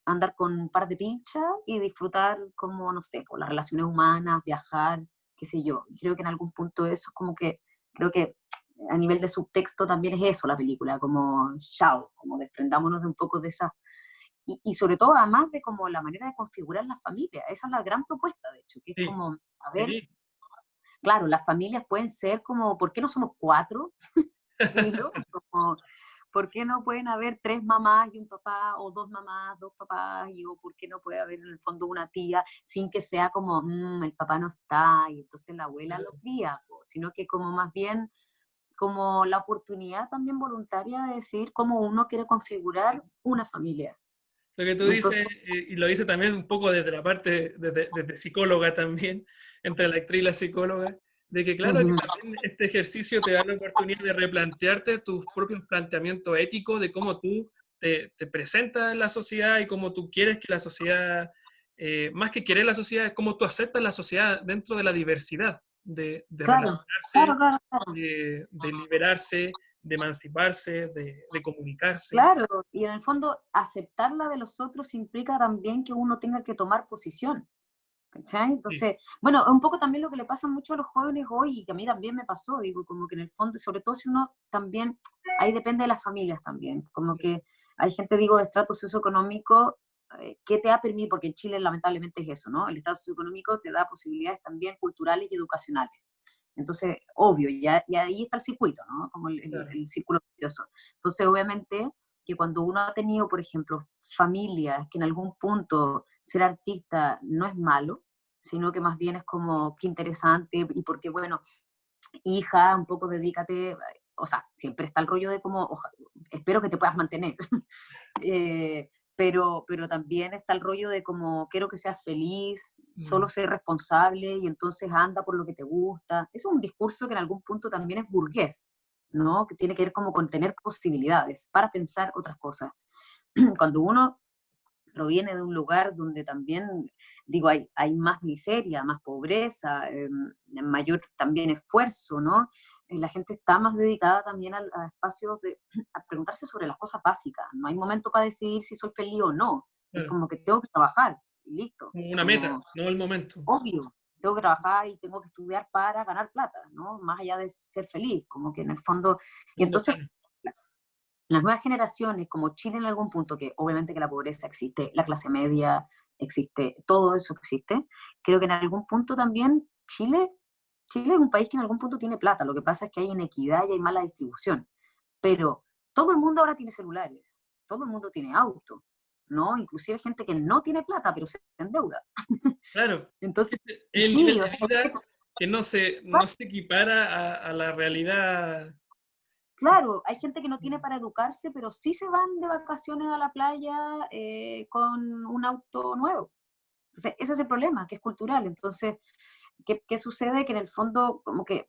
andar con un par de pilchas y disfrutar como, no sé, por las relaciones humanas, viajar, qué sé yo. Creo que en algún punto eso es como que, creo que a nivel de subtexto también es eso la película, como chao, como desprendámonos de un poco de esa, y sobre todo además de como la manera de configurar la familia, esa es la gran propuesta de hecho, que es sí, como, a ver, sí. claro, las familias pueden ser como, ¿por qué no somos cuatro? Filo, como, ¿por qué no pueden haber tres mamás y un papá, o dos mamás, dos papás, o por qué no puede haber en el fondo una tía, sin que sea como, el papá no está, y entonces la abuela lo cría, sino que como más bien como la oportunidad también voluntaria de decidir cómo uno quiere configurar una familia. Lo que tú dices, Entonces, y lo dice también un poco desde la parte, desde psicóloga también, entre la actriz y la psicóloga, de que claro que ujú, también este ejercicio te da la oportunidad de replantearte tus propios planteamientos éticos de cómo tú te presentas en la sociedad y cómo tú quieres que la sociedad, más que querer la sociedad, es cómo tú aceptas la sociedad dentro de la diversidad, de claro, claro, relacionarse, claro, claro. de liberarse, de emanciparse, de comunicarse. Claro, y en el fondo aceptarla de los otros implica también que uno tenga que tomar posición. ¿Cachai? Sí, Entonces, bueno, un poco también lo que le pasa mucho a los jóvenes hoy, y que a mí también me pasó, digo, como que en el fondo, sobre todo si uno también, ahí depende de las familias también, como que hay gente, digo, de estrato socioeconómico que te ha permitido, porque en Chile lamentablemente es eso, ¿no? El estrato socioeconómico te da posibilidades también culturales y educacionales. Entonces, obvio, ya ahí está el circuito, ¿no? Como claro. el círculo vicioso. Entonces, obviamente, que cuando uno ha tenido, por ejemplo, familias que en algún punto ser artista no es malo, sino que más bien es como qué interesante y porque, bueno, hija, un poco dedícate, o sea, siempre está el rollo de como, espero que te puedas mantener, pero también está el rollo de como quiero que seas feliz, solo Mm, ser responsable y entonces anda por lo que te gusta. Es un discurso que en algún punto también es burgués, ¿no? Que tiene que ver como con tener posibilidades para pensar otras cosas. Cuando uno proviene de un lugar donde también, digo, hay más miseria, más pobreza, mayor también esfuerzo, ¿no? La gente está más dedicada también a espacios de a preguntarse sobre las cosas básicas. No hay momento para decidir si soy feliz o no. Es claro. como que tengo que trabajar y listo. Como una meta, Como no el momento. obvio, tengo que trabajar y tengo que estudiar para ganar plata, ¿no? Más allá de ser feliz, como que en el fondo. Y Segundo entonces plano. las nuevas generaciones, como Chile en algún punto, que obviamente que la pobreza existe, la clase media existe, todo eso existe, creo que en algún punto también Chile es un país que en algún punto tiene plata, lo que pasa es que hay inequidad y hay mala distribución, pero todo el mundo ahora tiene celulares, todo el mundo tiene auto, ¿no? Inclusive gente que no tiene plata, pero se endeuda. Claro, Entonces, es el sí, nivel o de sea, vida que no se equipara a la realidad. claro, hay gente que no tiene para educarse, pero sí se van de vacaciones a la playa con un auto nuevo. Entonces, ese es el problema, que es cultural. Entonces, ¿qué sucede? Que en el fondo, como que,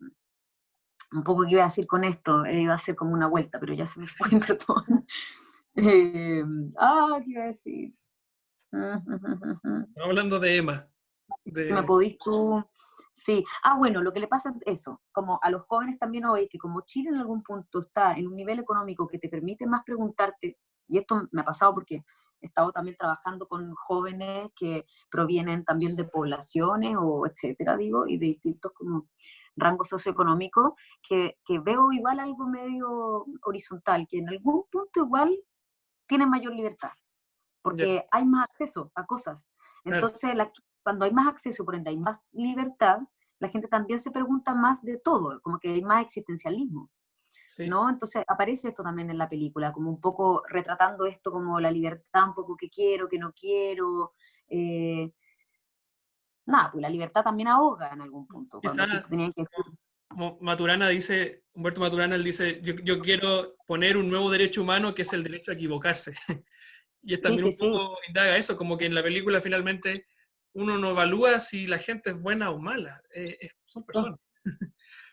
un poco que iba a decir con esto, iba a ser como una vuelta, pero ya se me fue, perdón. Eh, ¿qué iba a decir? Estamos hablando de Emma, ¿Me de, podís tú? Sí. Bueno, lo que le pasa es eso, como a los jóvenes también hoy, que como Chile en algún punto está en un nivel económico que te permite más preguntarte, y esto me ha pasado porque he estado también trabajando con jóvenes que provienen también de poblaciones o etcétera, digo, y de distintos como rangos socioeconómicos, que veo igual algo medio horizontal, que en algún punto igual tienen mayor libertad, Ya, porque hay más acceso a cosas. claro, Entonces, cuando hay más acceso, por ende hay más libertad, la gente también se pregunta más de todo, como que hay más existencialismo, sí. ¿no? Entonces aparece esto también en la película, como un poco retratando esto como la libertad, un poco que quiero, que no quiero. eh, Nada, pues la libertad también ahoga en algún punto, cuando tú Quizás tenías que decir, Maturana dice, Humberto Maturana, él dice, yo quiero poner un nuevo derecho humano que es el derecho a equivocarse. Y es sí, también sí, un sí, poco indaga eso, como que en la película finalmente uno no evalúa si la gente es buena o mala, son personas.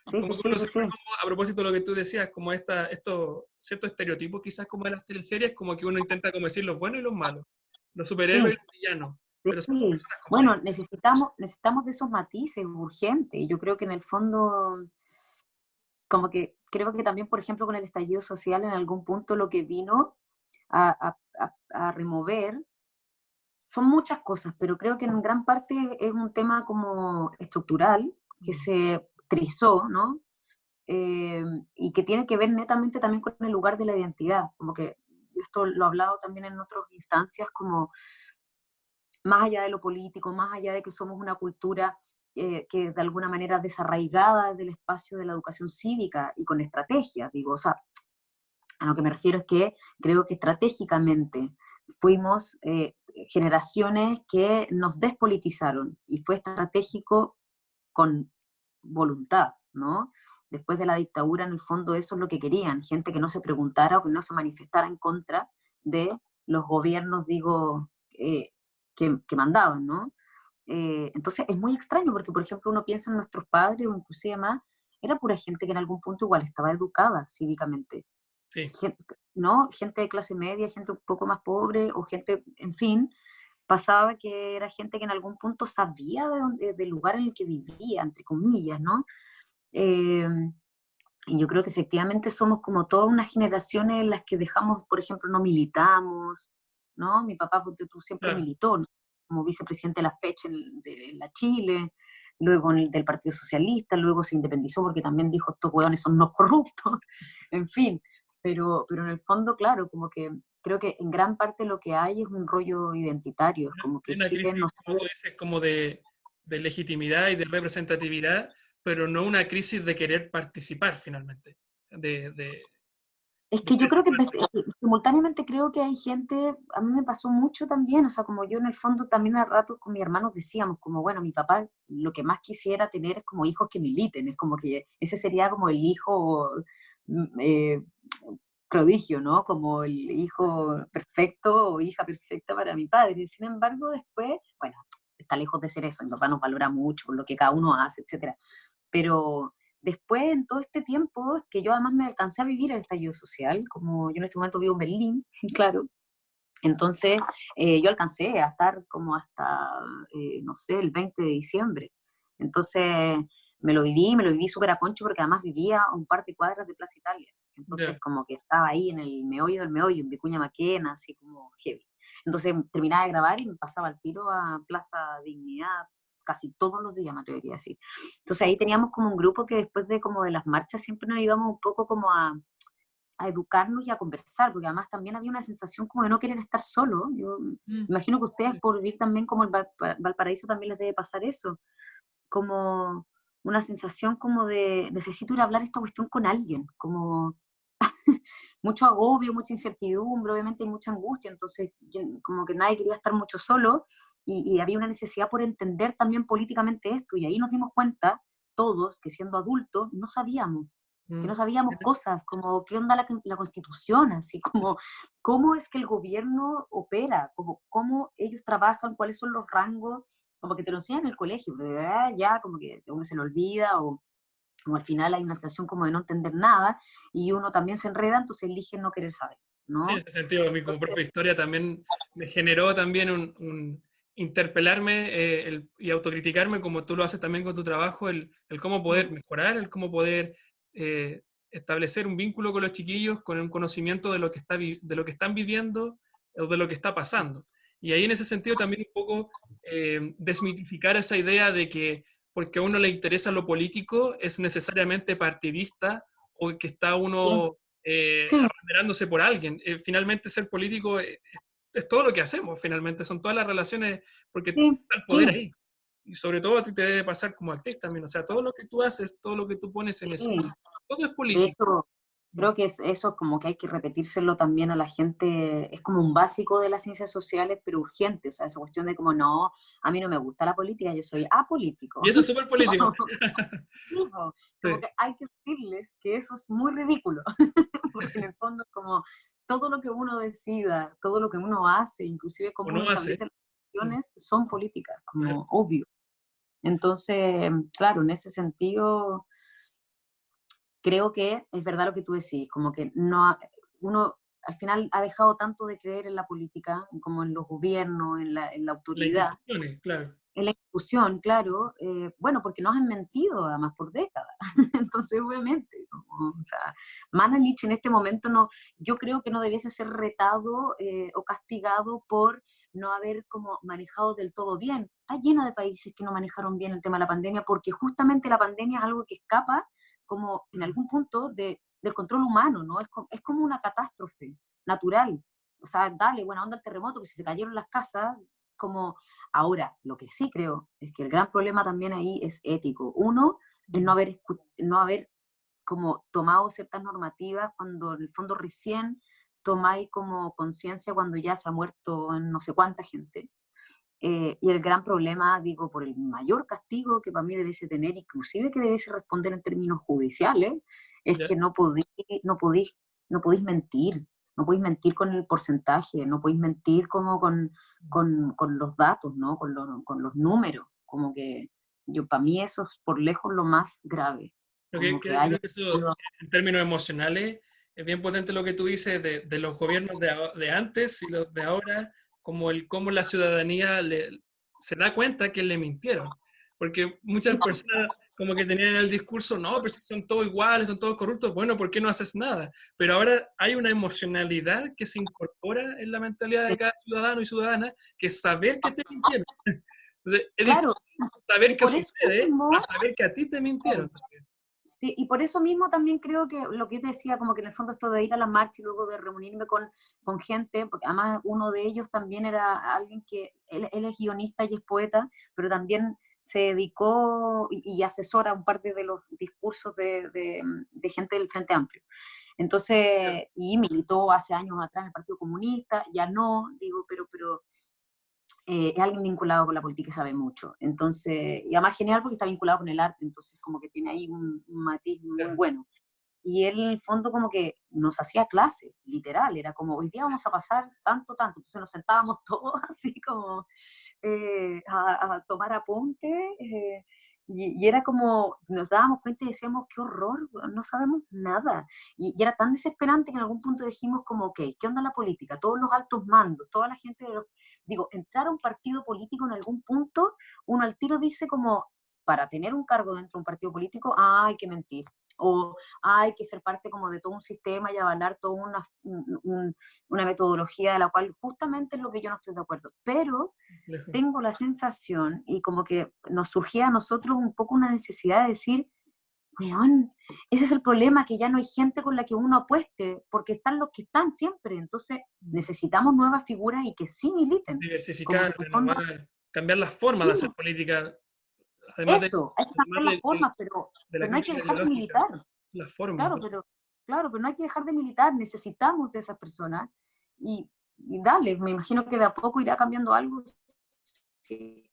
sí, sí, Como que sí, uno sí, siempre, sí, como, a propósito de lo que tú decías, como estos ciertos estereotipos quizás como de las teleseries, como que uno intenta como decir los buenos y los malos, los superhéroes y sí, los villanos, pero son sí. personas comunes. Bueno, necesitamos de esos matices urgentes, y yo creo que en el fondo, como que creo que también, por ejemplo, con el estallido social, en algún punto lo que vino a remover son muchas cosas, pero creo que en gran parte es un tema como estructural que Mm. se trizó, ¿no? Eh, y que tiene que ver netamente también con el lugar de la identidad, como que yo esto lo he hablado también en otras instancias, como más allá de lo político, más allá de que somos una cultura que de alguna manera desarraigada del espacio de la educación cívica y con estrategia, digo, o sea, a lo que me refiero es que creo que estratégicamente fuimos generaciones que nos despolitizaron y fue estratégico con voluntad, ¿no? Después de la dictadura, en el fondo, eso es lo que querían, gente que no se preguntara o que no se manifestara en contra de los gobiernos, digo, que mandaban, ¿no? Entonces es muy extraño porque, por ejemplo, uno piensa en nuestros padres o inclusive más, era pura gente que en algún punto igual estaba educada cívicamente, Sí, ¿no? Gente de clase media, gente un poco más pobre o gente, en fin, pasaba que era gente que en algún punto sabía del lugar en el que vivía, entre comillas, ¿no? Eh, y yo creo que efectivamente somos como todas unas generaciones en las que dejamos, por ejemplo, no militamos, ¿no? Mi papá, ponte tú, siempre claro. militó, ¿no? Como vicepresidente de la FECH en la Chile, luego del Partido Socialista, luego se independizó porque también dijo, estos hueones son unos corruptos, en fin, pero en el fondo, claro, como que creo que en gran parte lo que hay es un rollo identitario, es como Hay que una Chile no crisis, como sabe. tú dices, como de legitimidad y de representatividad, pero no una crisis de querer participar finalmente, Es de que yo querer creo ser que parte. simultáneamente creo que hay gente, a mí me pasó mucho también, o sea, como yo en el fondo también a ratos con mis hermanos decíamos, como bueno, mi papá lo que más quisiera tener es como hijos que militen, es como que ese sería como el hijo mm, eh, prodigio, ¿no? Como el hijo perfecto o hija perfecta para mi padre. Sin embargo, después, bueno, está lejos de ser eso, mi papá nos valora mucho por lo que cada uno hace, etcétera, pero después, en todo este tiempo, que yo además me alcancé a vivir el estallido social, como yo en este momento vivo en Berlín, claro, entonces yo alcancé a estar como hasta, no sé, el 20 de diciembre. Entonces me lo viví súper a concho porque además vivía a un par de cuadras de Plaza Italia. Entonces Ya, como que estaba ahí en el meollo del meollo, en Vicuña Maquena, así como heavy. Entonces terminaba de grabar y me pasaba al tiro a Plaza Dignidad casi todos los días, me atrevería a decir. Entonces ahí teníamos como un grupo que después de como de las marchas siempre nos íbamos un poco como a educarnos y a conversar, porque además también había una sensación como de no querer estar solo. Yo mm, imagino que ustedes sí, por vivir también como el Valparaíso también les debe pasar eso, como una sensación como de necesito ir a hablar esta cuestión con alguien, como mucho agobio, mucha incertidumbre, obviamente hay mucha angustia, entonces como que nadie quería estar mucho solo y había una necesidad por entender también políticamente esto y ahí nos dimos cuenta todos que siendo adultos no sabíamos, que mm, no sabíamos cosas como qué onda la constitución, así como cómo es que el gobierno opera, como cómo ellos trabajan, cuáles son los rangos, como que te lo enseñan en el colegio, pero de verdad ya como que uno se lo olvida o como al final hay una sensación como de no entender nada y uno también se enreda, entonces elige no querer saber, sí, en ¿no? ese sentido, a mí como profe de historia también me generó también interpelarme y autocriticarme como tú lo haces también con tu trabajo, el cómo poder Mm, mejorar, el cómo poder establecer un vínculo con los chiquillos, con un conocimiento de lo que, de lo que están viviendo o de lo que está pasando. Y ahí en ese sentido también un poco desmitificar esa idea de que porque a uno le interesa lo político es necesariamente partidista o que está Sí, uno sí, abanderándose por alguien. Finalmente ser político es todo lo que hacemos, finalmente, son todas las relaciones, porque sí, está el poder sí, ahí. Y sobre todo a ti te debe pasar como actriz también, o sea, todo lo que tú haces, todo lo que tú pones en sí. escena, todo es De político. hecho, creo que eso como que hay que repetírselo también a la gente, es como un básico de las ciencias sociales, pero urgente, o sea, esa cuestión de como, no, a mí no me gusta la política, yo soy apolítico. Y eso es súper político. Como, como Sí. que hay que decirles que eso es muy ridículo, porque en el fondo es como todo lo que uno decida, todo lo que uno hace, inclusive O cómo no uno hace. establece las relaciones, son políticas, Claro. como obvio. Entonces, claro, en ese sentido creo que es verdad lo que tú decís, como que no, uno al final ha dejado tanto de creer en la política, como en los gobiernos, en la Las autoridad, instituciones, claro. en la institución, claro, bueno, porque nos han mentido además por décadas. Entonces, obviamente, como, o sea, Mañalich en este momento no, yo creo que no debiese ser retado o castigado por no haber como manejado del todo bien. Está lleno de países que no manejaron bien el tema de la pandemia porque justamente la pandemia es algo que escapa como en Mm. algún punto del control humano, ¿no? Es como una catástrofe natural. O sea, dale, buena onda el terremoto, que si se cayeron las casas, como ahora, lo que sí creo es que el gran problema también ahí es ético. Uno, es Mm. no haber como tomado ciertas normativas cuando en el fondo recién tomáis como conciencia cuando ya se ha muerto en no sé cuánta gente. Y el gran problema, digo, por el mayor castigo que para mí debiese tener, inclusive que debiese responder en términos judiciales, es ¿Ya? que no podéis, no podéis mentir, no podéis mentir con el porcentaje, no podéis mentir como con los datos, ¿no? Con los números, como que yo, para mí eso es por lejos lo más grave, como que haya... Creo que eso, en términos emocionales, es bien potente lo que tú dices de los gobiernos de antes y los de ahora, como cómo la ciudadanía se da cuenta que le mintieron. Porque muchas personas como que tenían el discurso, no, pero si son todos iguales, son todos corruptos, bueno, ¿por qué no haces nada? Pero ahora hay una emocionalidad que se incorpora en la mentalidad de cada ciudadano y ciudadana, que es saber que te mintieron. Entonces, es distinto Claro, saber y que por eso sucede a mismo... saber que a ti te mintieron. Sí, y por eso mismo también creo que lo que yo te decía, como que en el fondo esto de ir a la marcha y luego de reunirme con gente, porque además uno de ellos también era alguien que, él es guionista y es poeta, pero también se dedicó y asesora un par de los discursos de gente del Frente Amplio. Entonces, y militó hace años atrás en el Partido Comunista, ya no, digo, pero es alguien vinculado con la política y sabe mucho. Entonces, y además genial porque está vinculado con el arte, entonces como que tiene ahí un matiz muy bueno. Y él en el fondo como que nos hacía clase, literal, era como, hoy día vamos a pasar tanto, tanto. Entonces nos sentábamos todos así como a tomar apuntes, y era como, nos dábamos cuenta y decíamos, qué horror, no sabemos nada. Y era tan desesperante que en algún punto dijimos como, ok, ¿qué onda la política? Todos los altos mandos, toda la gente, digo, entrar a un partido político en algún punto, uno al tiro dice como, para tener un cargo dentro de un partido político, hay que mentir. O hay que ser parte como de todo un sistema y avalar toda una metodología de la cual justamente es lo que yo no estoy de acuerdo. Pero Lejos. tengo la sensación, y como que nos surgía a nosotros un poco una necesidad de decir, weón, ese es el problema, que ya no hay gente con la que uno apueste, porque están los que están siempre, entonces necesitamos nuevas figuras y que sí militen, como Diversificar, que en el fondo, renovar, cambiar las formas sí, de hacer política, eso, hay que además cambiar las formas, de la pero no hay que crítica dejar de ideológica, militar, las formas. claro, claro, pero no hay que dejar de militar, necesitamos de esas personas, y dale, me imagino que de a poco irá cambiando algo, que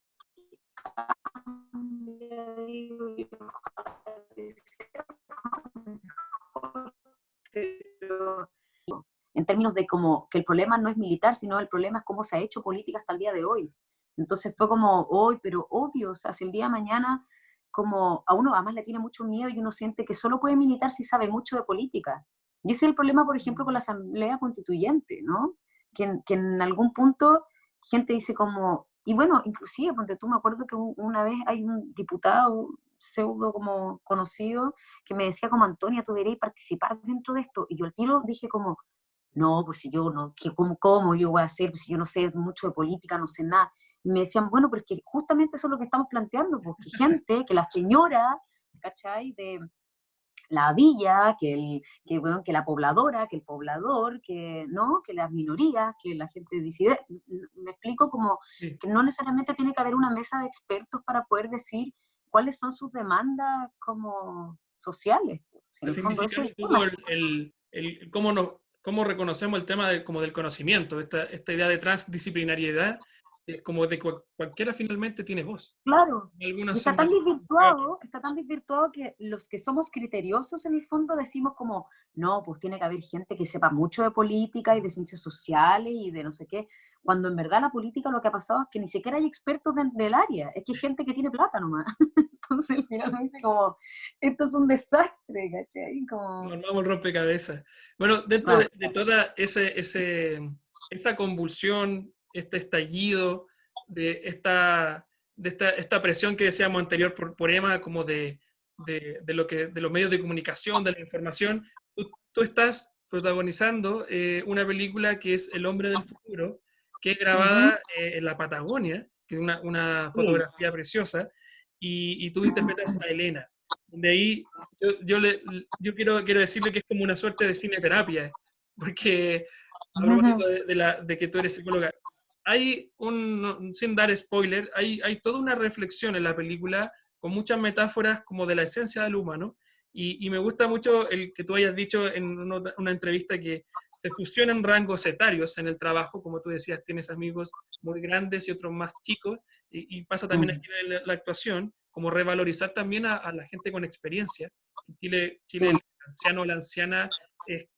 en términos de como que el problema no es militar, sino el problema es cómo se ha hecho política hasta el día de hoy. Entonces fue como, hoy, pero obvio, o sea, si el día de mañana, como a uno además le tiene mucho miedo y uno siente que solo puede militar si sabe mucho de política. Y ese es el problema, por ejemplo, con la Asamblea Constituyente, ¿no? Que en algún punto gente dice como, y bueno, inclusive, ponte tú, me acuerdo que una vez hay un diputado pseudo como conocido que me decía como, Antonia, tú deberías participar dentro de esto. Y yo al tiro dije como, no, pues si yo no, ¿cómo yo voy a hacer? Pues si yo no sé mucho de política, no sé nada. Y me decían, bueno, pero es que justamente eso es lo que estamos planteando, porque gente, que la señora, ¿cachai? De la villa, bueno, que la pobladora, que el poblador, que, ¿no? Que las minorías, que la gente disidente. Me explico como Sí. que no necesariamente tiene que haber una mesa de expertos para poder decir cuáles son sus demandas como sociales. En el fondo Significar eso es un el poco tema. cómo, cómo reconocemos el tema como del conocimiento, esta idea de transdisciplinariedad, es como de cualquiera finalmente tiene voz. Claro, y Algunas son más... está tan desvirtuado que los que somos criteriosos en el fondo decimos como, no, pues tiene que haber gente que sepa mucho de política y de ciencias sociales y de no sé qué, cuando en verdad la política lo que ha pasado es que ni siquiera hay expertos del área, es que hay gente que tiene plata nomás. Entonces al final me dice como, esto es un desastre, ¿cachai? Nos Como, armamos el rompecabezas. Bueno, dentro claro. de toda esa convulsión, este estallido, de esta presión que decíamos anterior por Emma, como de los medios de comunicación, de la información, tú estás protagonizando una película que es El hombre del futuro, que es Ujú, grabada en la Patagonia, que es una sí. fotografía preciosa, y tú interpretas a Elena. De ahí yo quiero decirle que es como una suerte de cineterapia, porque a propósito de que tú eres psicóloga, hay sin dar spoiler, hay toda una reflexión en la película con muchas metáforas como de la esencia del humano, y me gusta mucho el que tú hayas dicho en una entrevista que se fusionan rangos etarios en el trabajo, como tú decías, tienes amigos muy grandes y otros más chicos, y pasa también Mm, aquí en la actuación, como revalorizar también a la gente con experiencia. sí, Chile, el anciano o la anciana es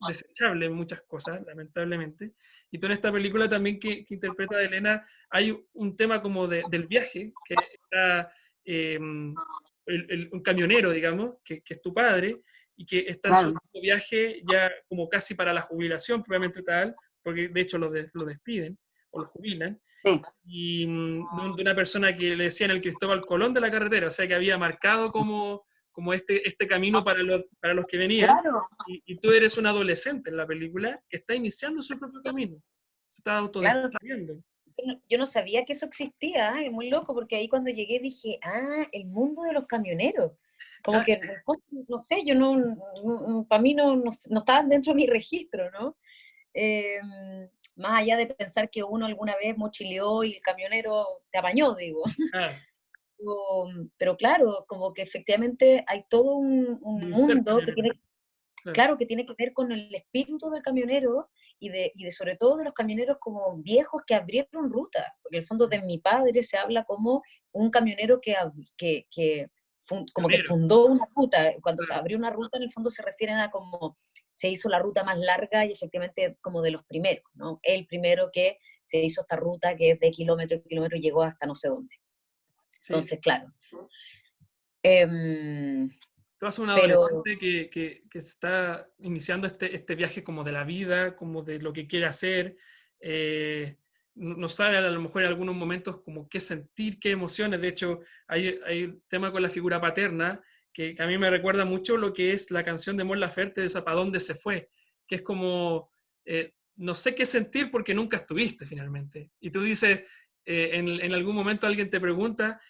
desechable en muchas cosas, lamentablemente. Y tú en esta película también que interpreta a Elena, hay un tema como del viaje, que está un camionero, digamos, que es tu padre, y que está en su claro, último viaje ya como casi para la jubilación, propiamente tal, porque de hecho lo despiden o lo jubilan, sí, y de una persona que le decían el Cristóbal Colón de la carretera, o sea que había marcado como este camino para los que venían, claro, y tú eres un adolescente en la película que está iniciando su propio camino, se está claro. autodescubriendo. Yo no sabía que eso existía, es muy loco, porque ahí cuando llegué dije, ah, el mundo de los camioneros. Como Claro, que, en el fondo, no sé, yo para mí no estaban dentro de mi registro, ¿no? Eh, Más allá de pensar que uno alguna vez mochileó y el camionero te apañó, digo. claro, Pero claro, como que efectivamente hay todo un de un ser mundo que camionero, tiene, claro. claro, que tiene que ver con el espíritu del camionero y de sobre todo de los camioneros como viejos que abrieron ruta, porque en el fondo de mi padre se habla como un camionero como que Pionero, fundó una ruta. Cuando se claro. abrió una ruta, en el fondo se refieren a como se hizo la ruta más larga y efectivamente como de los primeros, ¿no? El primero que se hizo esta ruta que es de kilómetro y kilómetro y llegó hasta no sé dónde. Sí, sí. Entonces, claro. Em, Tú haces un pero adolescente que está iniciando este viaje como de la vida, como de lo que quiere hacer, no sabe a lo mejor en algunos momentos como qué sentir, qué emociones. De hecho, hay un tema con la figura paterna que a mí me recuerda mucho lo que es la canción de Mon Laferte de ¿Para dónde se fue? Que es como, no sé qué sentir porque nunca estuviste finalmente. Y tú dices, en algún momento alguien te pregunta,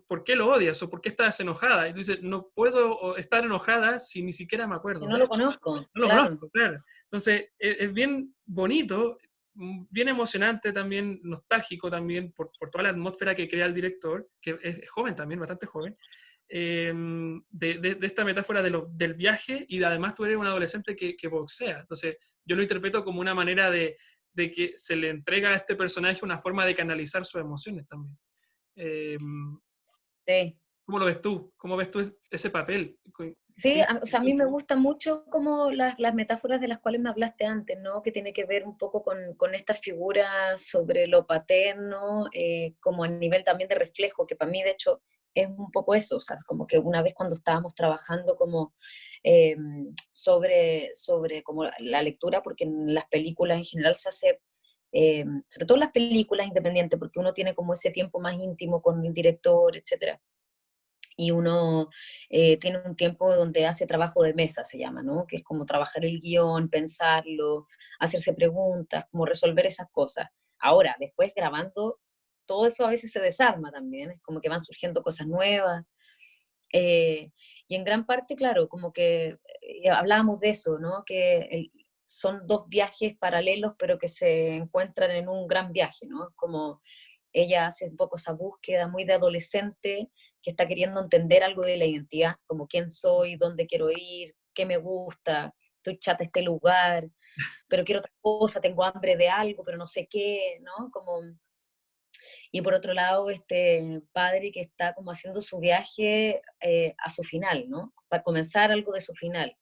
¿por qué lo odias o por qué estás enojada? Y tú dices, no puedo estar enojada si ni siquiera me si acuerdo no de él. lo conozco, No lo claro. conozco, claro. Entonces, es bien bonito, bien emocionante también, nostálgico también por toda la atmósfera que crea el director, que es joven también, bastante joven, de esta metáfora del viaje y además tú eres un adolescente que boxea. Entonces, yo lo interpreto como una manera de que se le entrega a este personaje una forma de canalizar sus emociones también. Eh, Sí. ¿Cómo lo ves tú? ¿Cómo ves tú ese papel? Sí, o sea, a mí me gustan mucho como las metáforas de las cuales me hablaste antes, ¿no? Que tiene que ver un poco con esta figura sobre lo paterno, como a nivel también de reflejo, que para mí de hecho es un poco eso, o sea, como que una vez cuando estábamos trabajando como eh, sobre como la lectura, porque en las películas en general se hace, sobre todo en las películas independientes, porque uno tiene como ese tiempo más íntimo con el director, etcétera. y uno tiene un tiempo donde hace trabajo de mesa, se llama, ¿no? Que es como trabajar el guión, pensarlo, hacerse preguntas, como resolver esas cosas. Ahora, después grabando, todo eso a veces se desarma también, es como que van surgiendo cosas nuevas. eh, y en gran parte, claro, como que hablábamos de eso, ¿no? Que son dos viajes paralelos, pero que se encuentran en un gran viaje, ¿no? Como ella hace un poco esa búsqueda muy de adolescente, que está queriendo entender algo de la identidad, como quién soy, dónde quiero ir, qué me gusta, estoy chata de este lugar, pero quiero otra cosa, tengo hambre de algo, pero no sé qué, ¿no? Como, y por otro lado, este padre que está como haciendo su viaje a su final, ¿no? Para comenzar algo de su final.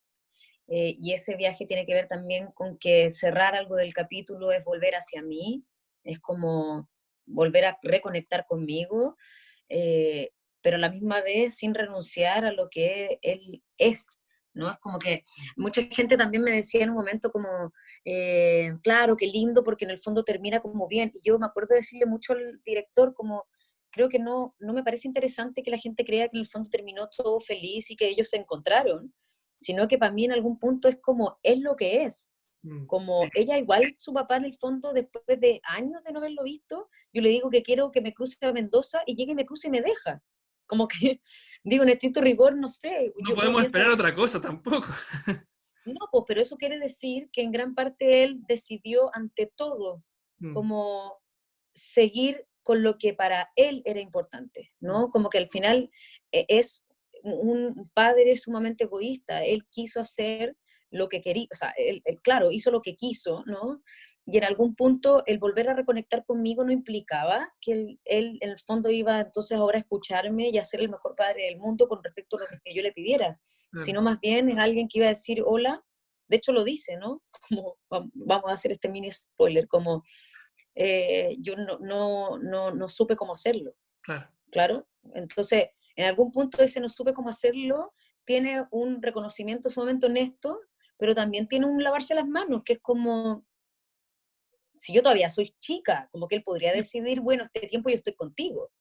Y ese viaje tiene que ver también con que cerrar algo del capítulo es volver hacia mí, es como volver a reconectar conmigo, eh, pero a la misma vez sin renunciar a lo que él es, ¿no? Es como que mucha gente también me decía en un momento como, claro, qué lindo, porque en el fondo termina como bien, y yo me acuerdo de decirle mucho al director como, creo que no me parece interesante que la gente crea que en el fondo terminó todo feliz y que ellos se encontraron, sino que para mí en algún punto es como, es lo que es. Como ella igual, su papá en el fondo, después de años de no haberlo visto, yo le digo que quiero que me cruce a Mendoza y llegue y me cruce y me deja. Como que, digo, en estricto rigor, no sé, No uno podemos piensa, esperar otra cosa tampoco. no, pues, pero eso quiere decir que en gran parte él decidió ante todo, Mm, como seguir con lo que para él era importante, mm, ¿no? Como que al final es un padre sumamente egoísta, él quiso hacer lo que quería, o sea, claro, hizo lo que quiso, ¿no? Y en algún punto el volver a reconectar conmigo no implicaba que él en el fondo iba entonces ahora a escucharme y a ser el mejor padre del mundo con respecto a lo que yo le pidiera, claro. sino más bien es alguien que iba a decir hola, de hecho lo dice, ¿no? Como, vamos a hacer este mini spoiler, como yo no supe cómo hacerlo, Claro. claro. Entonces, en algún punto ese no supe cómo hacerlo tiene un reconocimiento sumamente honesto, pero también tiene un lavarse las manos, que es como, si yo todavía soy chica, como que él podría Sí. decidir, bueno, este tiempo yo estoy contigo,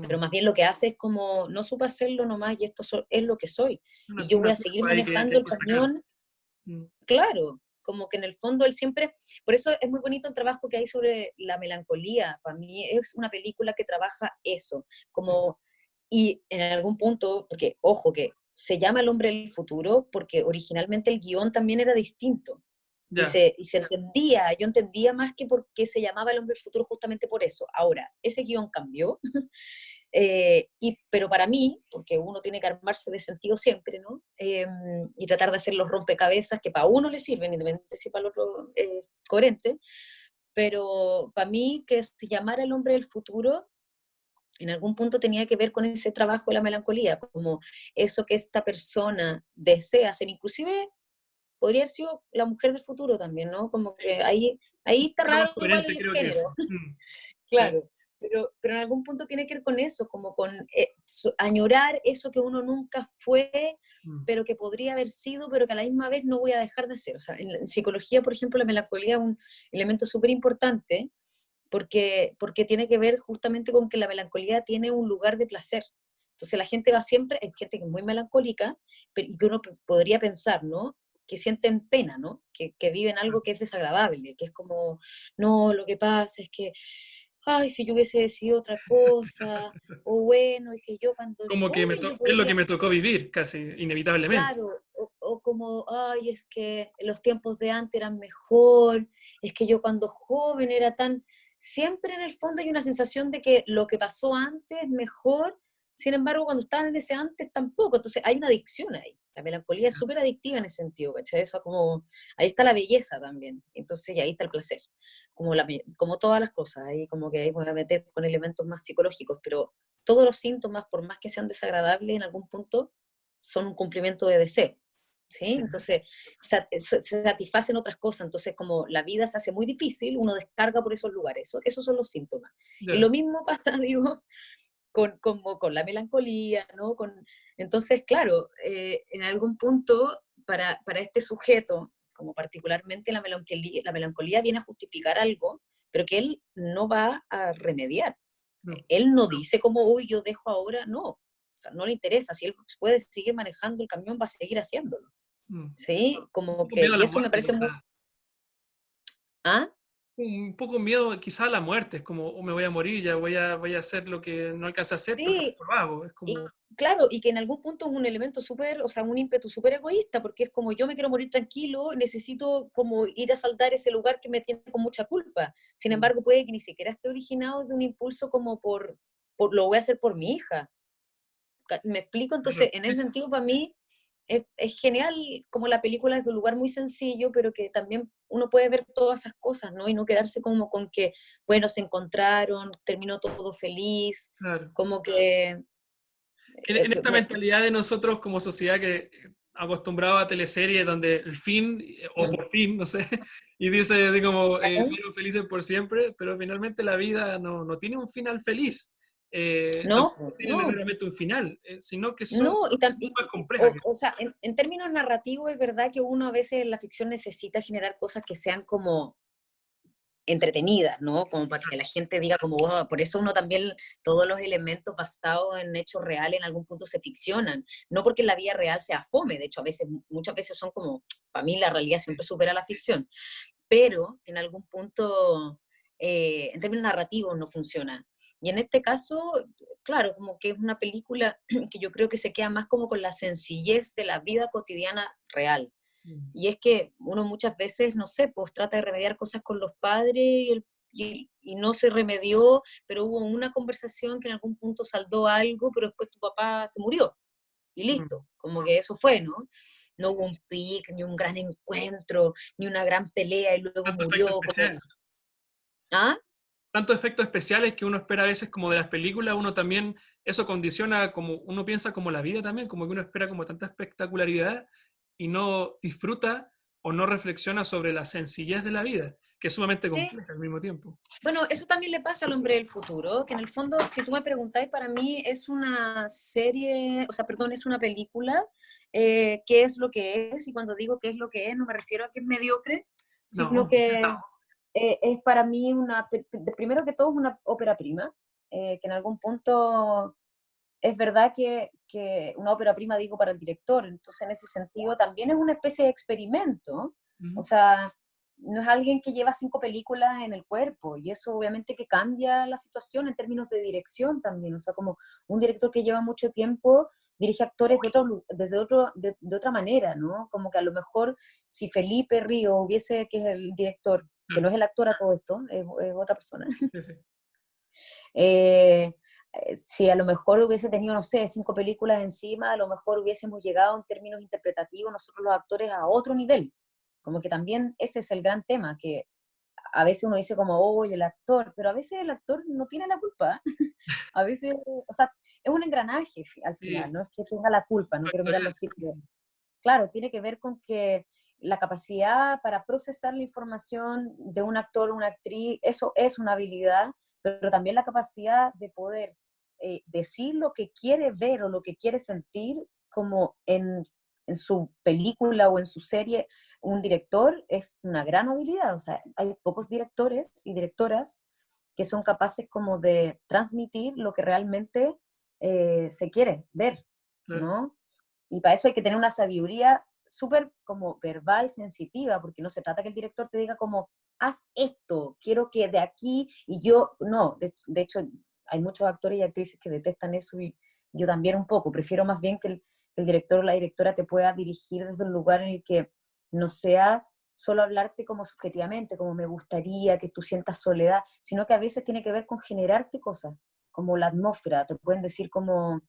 pero Mm. más bien lo que hace es como, no supe hacerlo nomás y esto es lo que soy, y yo voy Una a seguir culpa ahí que manejando hay el que sacar. camión. Mm, Claro, como que en el fondo él siempre, por eso es muy bonito el trabajo que hay sobre la melancolía. Para mí es una película que trabaja eso, mm. como, y en algún punto, porque ojo que se llama El hombre del futuro, porque originalmente el guión también era distinto. Ya. Y se entendía, yo entendía más que por qué se llamaba El hombre del futuro justamente por eso. Ahora, ese guión cambió, pero para mí, porque uno tiene que armarse de sentido siempre, ¿no? Y tratar de hacer los rompecabezas que para uno le sirven, independientemente si para el otro coherente, pero para mí que se llamara El hombre del futuro, en algún punto tenía que ver con ese trabajo de la melancolía, como eso que esta persona desea hacer, inclusive podría haber sido la mujer del futuro también, ¿no? Como Sí. que ahí está Lo más raro igual coherente el creo que eso. género. Sí. Claro, pero en algún punto tiene que ver con eso, como con añorar eso que uno nunca fue, Mm, pero que podría haber sido, pero que a la misma vez no voy a dejar de ser. O sea, en psicología, por ejemplo, la melancolía es un elemento súper importante porque tiene que ver justamente con que la melancolía tiene un lugar de placer. Entonces la gente va siempre, hay gente que es muy melancólica, y que uno podría pensar, ¿no? Que sienten pena, ¿no? Que viven claro. algo que es desagradable, que es como, no, lo que pasa es que ay, si yo hubiese decidido otra cosa, o bueno, es que yo cuando Como que joven yo es lo que podría, me tocó vivir, casi, inevitablemente. claro, o como, ay, es que los tiempos de antes eran mejor, es que yo cuando joven era tan, siempre en el fondo hay una sensación de que lo que pasó antes es mejor, sin embargo, cuando estaban en ese antes tampoco, entonces hay una adicción ahí. La melancolía es súper adictiva en ese sentido, ¿cachai? Eso como, ahí está la belleza también, entonces y ahí está el placer, como, como todas las cosas, ahí como que ahí voy a meter con elementos más psicológicos, pero todos los síntomas, por más que sean desagradables en algún punto, son un cumplimiento de deseo, ¿sí? Entonces, se satisfacen otras cosas, entonces como la vida se hace muy difícil, uno descarga por esos lugares, esos son los síntomas. Y Ya. lo mismo pasa, digo, como con la melancolía, ¿no? Entonces, claro, en algún punto, para este sujeto, como particularmente la melancolía viene a justificar algo, pero que él no va a remediar. No. Él no dice como, uy, yo dejo ahora, no. O sea, no le interesa. Si él puede seguir manejando el camión, va a seguir haciéndolo. Mm. ¿Sí? Un Como poco que, miedo a y la eso me muerte, parece muy... quizá. ¿Ah? Un poco miedo quizá a la muerte, es como, o me voy a morir, ya voy a hacer lo que no alcanza a hacer porque Sí, lo hago. Es y como, claro, y que en algún punto es un elemento súper, o sea, un ímpetu súper egoísta, porque es como yo me quiero morir tranquilo, necesito como ir a saldar ese lugar que me tiene con mucha culpa. Sin mm, embargo, puede que ni siquiera esté originado de un impulso como por lo voy a hacer por mi hija. ¿Me explico? claro, Entonces, en sí, ese sí, sentido, para mí es genial como la película es de un lugar muy sencillo, pero que también uno puede ver todas esas cosas, ¿no? Y no quedarse como con que, bueno, se encontraron, terminó todo feliz, claro. como que... En esta mentalidad de nosotros como sociedad que acostumbrado a teleseries donde el fin, o por fin, no sé, y dice así como, vivieron felices por siempre, pero finalmente la vida no tiene un final feliz. No, Tampoco tiene no, necesariamente un final, sino que son no, muy más complejas. o sea, en términos narrativos es verdad que uno a veces en la ficción necesita generar cosas que sean como entretenidas, ¿no? Como para que la gente diga como, "Wow", por eso uno también, todos los elementos basados en hechos reales en algún punto se ficcionan, no porque la vida real sea fome, de hecho a veces, muchas veces son como, para mí la realidad siempre supera la ficción, pero en algún punto, en términos narrativos no funciona. Y en este caso, claro, como que es una película que yo creo que se queda más como con la sencillez de la vida cotidiana real. Mm. Y es que uno muchas veces, no sé, pues trata de remediar cosas con los padres y no se remedió, pero hubo una conversación que en algún punto saldó algo, pero después tu papá se murió y Mm. listo, como que eso fue, ¿no? No hubo un pic, ni un gran encuentro, ni una gran pelea y luego Tanto efecto murió, como... especial. ¿Ah? Tantos efectos especiales que uno espera a veces como de las películas, uno también, eso condiciona como, uno piensa como la vida también, como que uno espera como tanta espectacularidad y no disfruta o no reflexiona sobre la sencillez de la vida, que es sumamente Sí. compleja al mismo tiempo. Bueno, eso también le pasa al hombre del futuro, que en el fondo, si tú me preguntáis, para mí es una serie, o sea, perdón, es una película, qué es lo que es, y cuando digo qué es lo que es, no me refiero a que es mediocre, sino No, que es para mí primero que todo es una ópera prima, que en algún punto es verdad que una ópera prima digo para el director, entonces en ese sentido también es una especie de experimento, o ujú, sea, no es alguien que lleva 5 películas en el cuerpo, y eso obviamente que cambia la situación en términos de dirección también, o sea, como un director que lleva mucho tiempo dirige actores de otra manera, ¿no? Como que a lo mejor si Felipe Río hubiese, que es el director, que no claro, es el actor a todo esto, es otra persona, sí, sí, eh, si a lo mejor hubiese tenido, no sé, 5 películas encima, a lo mejor hubiésemos llegado en términos interpretativos nosotros los actores a otro nivel. Como que también ese es el gran tema, que a veces uno dice como, oh, el actor, pero a veces el actor no tiene la culpa. A veces, o sea, es un engranaje al final, sí, no es que tenga la culpa, no quiero mirarlo factorial, así, pero claro, tiene que ver con que la capacidad para procesar la información de un actor o una actriz, eso es una habilidad, pero también la capacidad de poder decir lo que quiere ver o lo que quiere sentir, como en su película o en su serie, un director es una gran habilidad. O sea, hay pocos directores y directoras que son capaces como de transmitir lo que realmente se quiere ver, claro, ¿no? Y para eso hay que tener una sabiduría súper como verbal, sensitiva, porque no se trata que el director te diga como, haz esto, quiero que de aquí, y yo, no, de hecho hay muchos actores y actrices que detestan eso y yo también un poco, prefiero más bien que el director o la directora te pueda dirigir desde un lugar en el que no sea solo hablarte como subjetivamente, como me gustaría que tú sientas soledad, sino que a veces tiene que ver con generarte cosas, como la atmósfera, te pueden decir como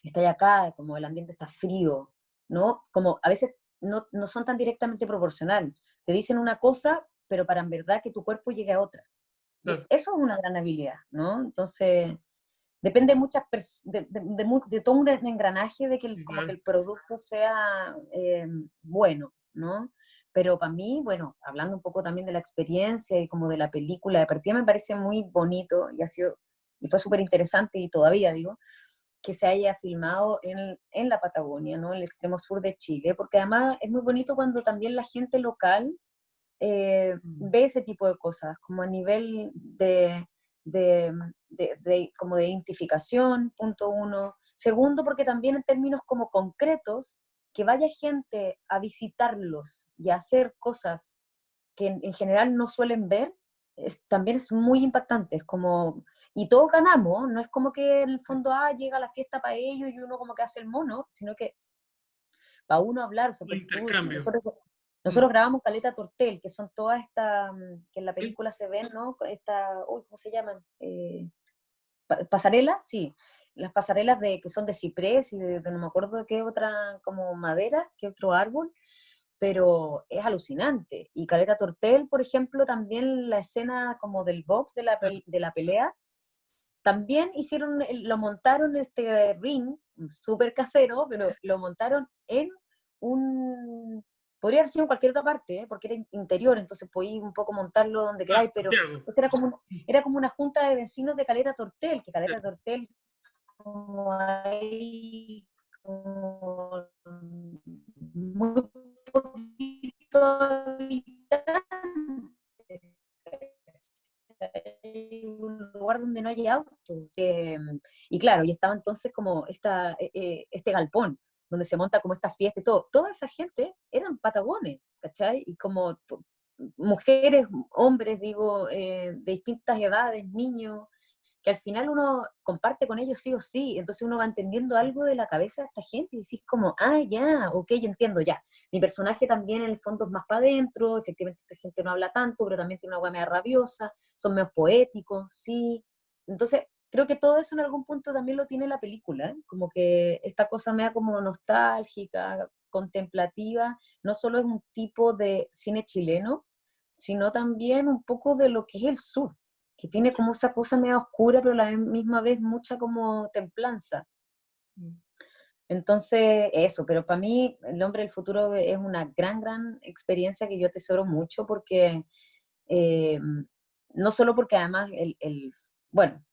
está acá, como el ambiente está frío, ¿no? Como a veces no son tan directamente proporcional. Te dicen una cosa, pero para en verdad que tu cuerpo llegue a otra. Y claro, eso es una gran habilidad, ¿no? Entonces, depende de todo un engranaje de que sí, como que claro. el producto sea bueno, ¿no? Pero para mí, bueno, hablando un poco también de la experiencia y como de la película, de partida me parece muy bonito y ha sido, y fue súper interesante y todavía digo, que se haya filmado en la Patagonia, ¿no? En el extremo sur de Chile, porque además es muy bonito cuando también la gente local Mm. ve ese tipo de cosas, como a nivel como de identificación, punto uno, Segundo, porque también en términos como concretos, que vaya gente a visitarlos y a hacer cosas que en general no suelen ver, también es muy impactante. Es como, y todos ganamos, no es como que en el fondo llega la fiesta para ellos y uno como que hace el mono, sino que para uno hablar, o sea, Un porque intercambio. nosotros grabamos Caleta Tortel, que son todas estas, que en la Sí. película se ven, ¿no? ¿Cómo se llaman? Pasarelas, sí. Las pasarelas que son de ciprés y de no me acuerdo de qué otra, como madera, qué otro árbol, pero es alucinante. Y Caleta Tortel, por ejemplo, también la escena como del box de la pelea, también lo montaron este ring, súper casero, pero lo montaron en un, podría haber sido en cualquier otra parte, porque era interior, entonces podía un poco montarlo donde queráis, pero Santiago. pues era como una junta de vecinos de Caleta Tortel, que Caleta Tortel, como hay como muy poquito habitantes, un lugar donde no hay autos. Y claro, y estaba entonces como este galpón, donde se monta como esta fiesta y todo. Toda esa gente eran patagones, ¿cachai? Y como mujeres, hombres, digo, de distintas edades, niños, que al final uno comparte con ellos sí o sí, entonces uno va entendiendo algo de la cabeza de esta gente y decís como, ya, ok, yo entiendo ya. Mi personaje también en el fondo es más para adentro, efectivamente esta gente no habla tanto, pero también tiene una hueá media rabiosa, son medio poéticos, sí. Entonces, creo que todo eso en algún punto también lo tiene la película, ¿eh? Como que esta cosa media como nostálgica, contemplativa, no solo es un tipo de cine chileno, sino también un poco de lo que es el sur, que tiene como esa cosa media oscura, pero a la misma vez mucha como templanza. Entonces, eso, pero para mí El Hombre del Futuro es una gran, gran experiencia que yo atesoro mucho porque, eh, no solo porque además, bueno,